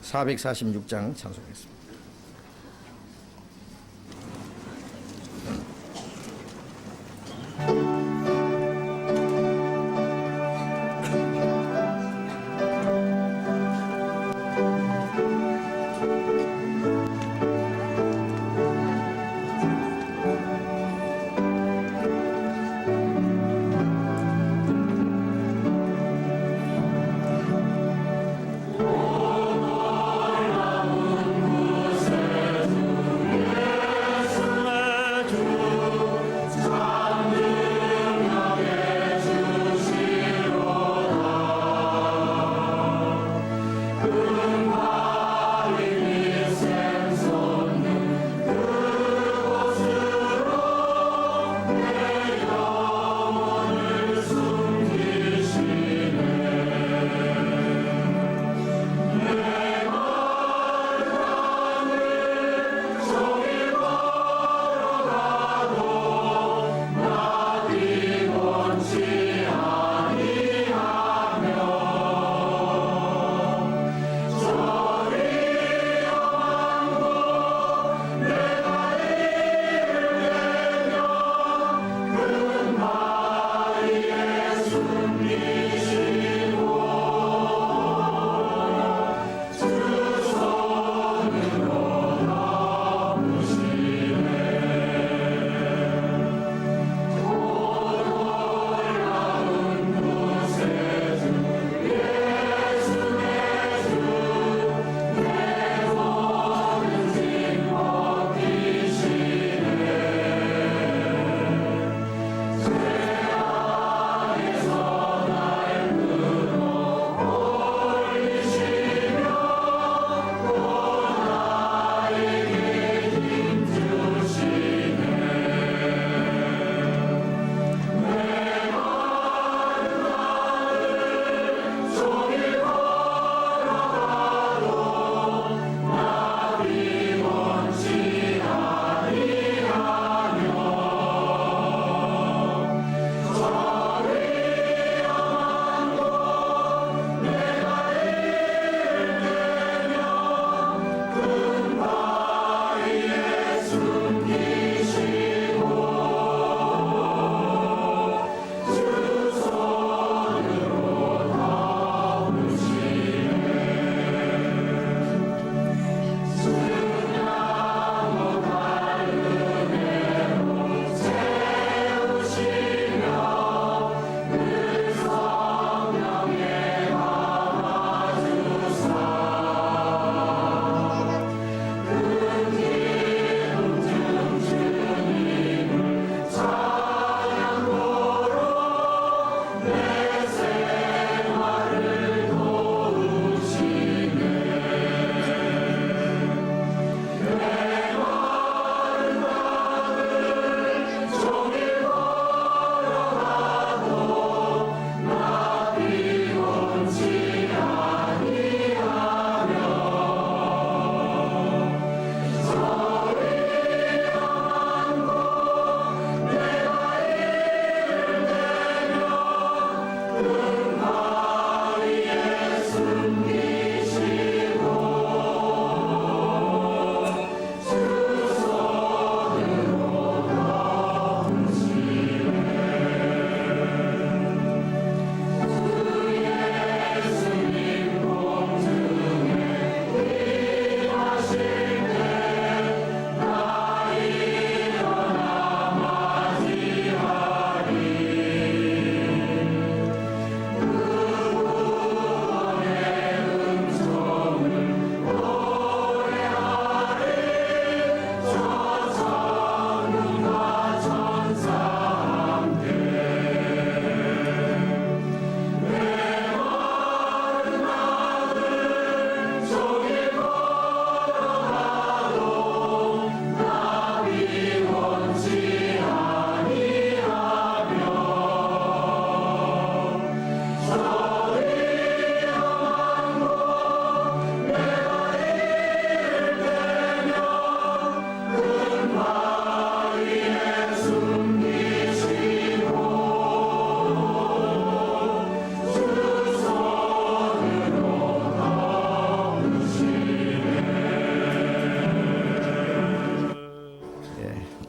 446장 찬송하겠습니다.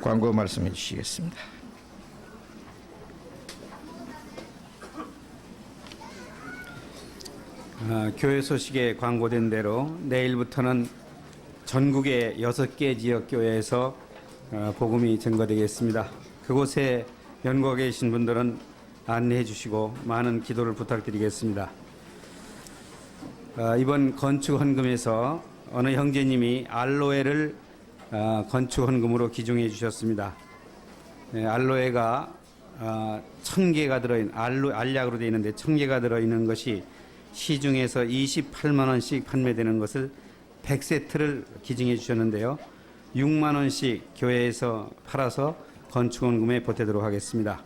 광고 말씀해 주시겠습니다. 교회 소식에 광고된 대로 내일부터는 전국의 6개 지역 교회에서 복음이 증거되겠습니다. 그곳에 연구하고 계신 분들은 안내해 주시고 많은 기도를 부탁드리겠습니다. 이번 건축 헌금에서 어느 형제님이 알로에를 건축 헌금으로 기증해 주셨습니다. 알로에가 1000개가 들어있는 알약으로 되어 있는데 1000개가 들어있는 것이 시중에서 28만 원씩 판매되는 것을 100세트를 기증해 주셨는데요. 6만 원씩 교회에서 팔아서 건축헌금에 보태도록 하겠습니다.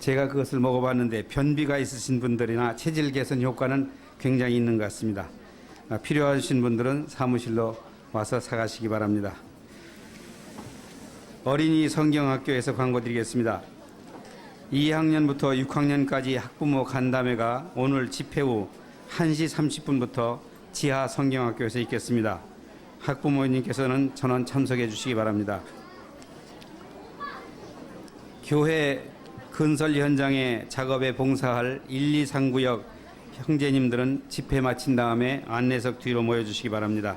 제가 그것을 먹어봤는데 변비가 있으신 분들이나 체질 개선 효과는 굉장히 있는 것 같습니다. 필요하신 분들은 사무실로 와서 사가시기 바랍니다. 어린이 성경학교에서 광고 드리겠습니다. 2학년부터 6학년까지 학부모 간담회가 오늘 집회 후 1시 30분부터 지하 성경학교에서 있겠습니다. 학부모님께서는 전원 참석해 주시기 바랍니다. 교회 건설 현장에 작업에 봉사할 1, 2, 3구역 형제님들은 집회 마친 다음에 안내석 뒤로 모여주시기 바랍니다.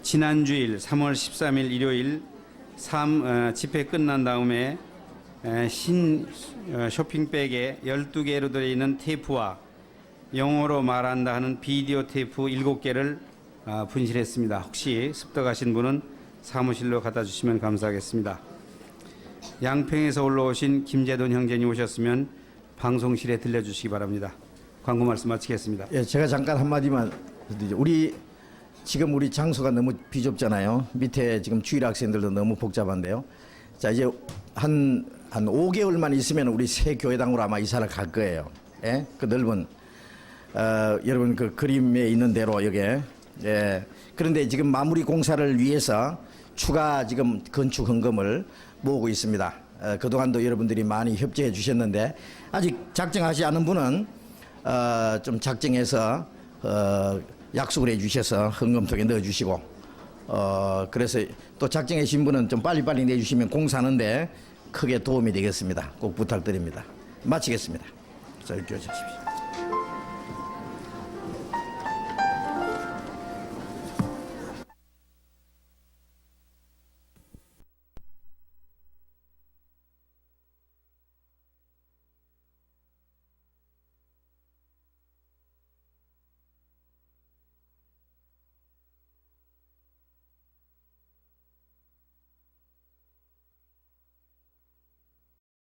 지난 주일 3월 13일 일요일 집회 끝난 다음에 신 쇼핑백에 12개로 들어있는 테이프와 영어로 말한다 하는 비디오 테이프 7개를 분실했습니다. 혹시 습득하신 분은 사무실로 갖다 주시면 감사하겠습니다. 양평에서 올라오신 김재돈 형제님 오셨으면 방송실에 들려주시기 바랍니다. 광고 말씀 마치겠습니다. 예, 제가 잠깐 한마디만 드리죠. 지금 우리 장소가 너무 비좁잖아요. 밑에 지금 주일 학생들도 너무 복잡한데요. 자, 이제 한 5개월만 있으면 우리 새 교회당으로 아마 이사를 갈 거예요. 예? 그 넓은 여러분 그 그림에 있는 대로 여기에. 예. 그런데 지금 마무리 공사를 위해서 추가 지금 건축 헌금을 모으고 있습니다. 그동안도 여러분들이 많이 협조해 주셨는데 아직 작정하지 않은 분은 좀 작정해서 약속을 해 주셔서 헌금통에 넣어 주시고 그래서 또 작정해 주신 분은 좀 빨리빨리 내주시면 공사하는데 크게 도움이 되겠습니다. 꼭 부탁드립니다. 마치겠습니다. 자, 이렇게 하십시오.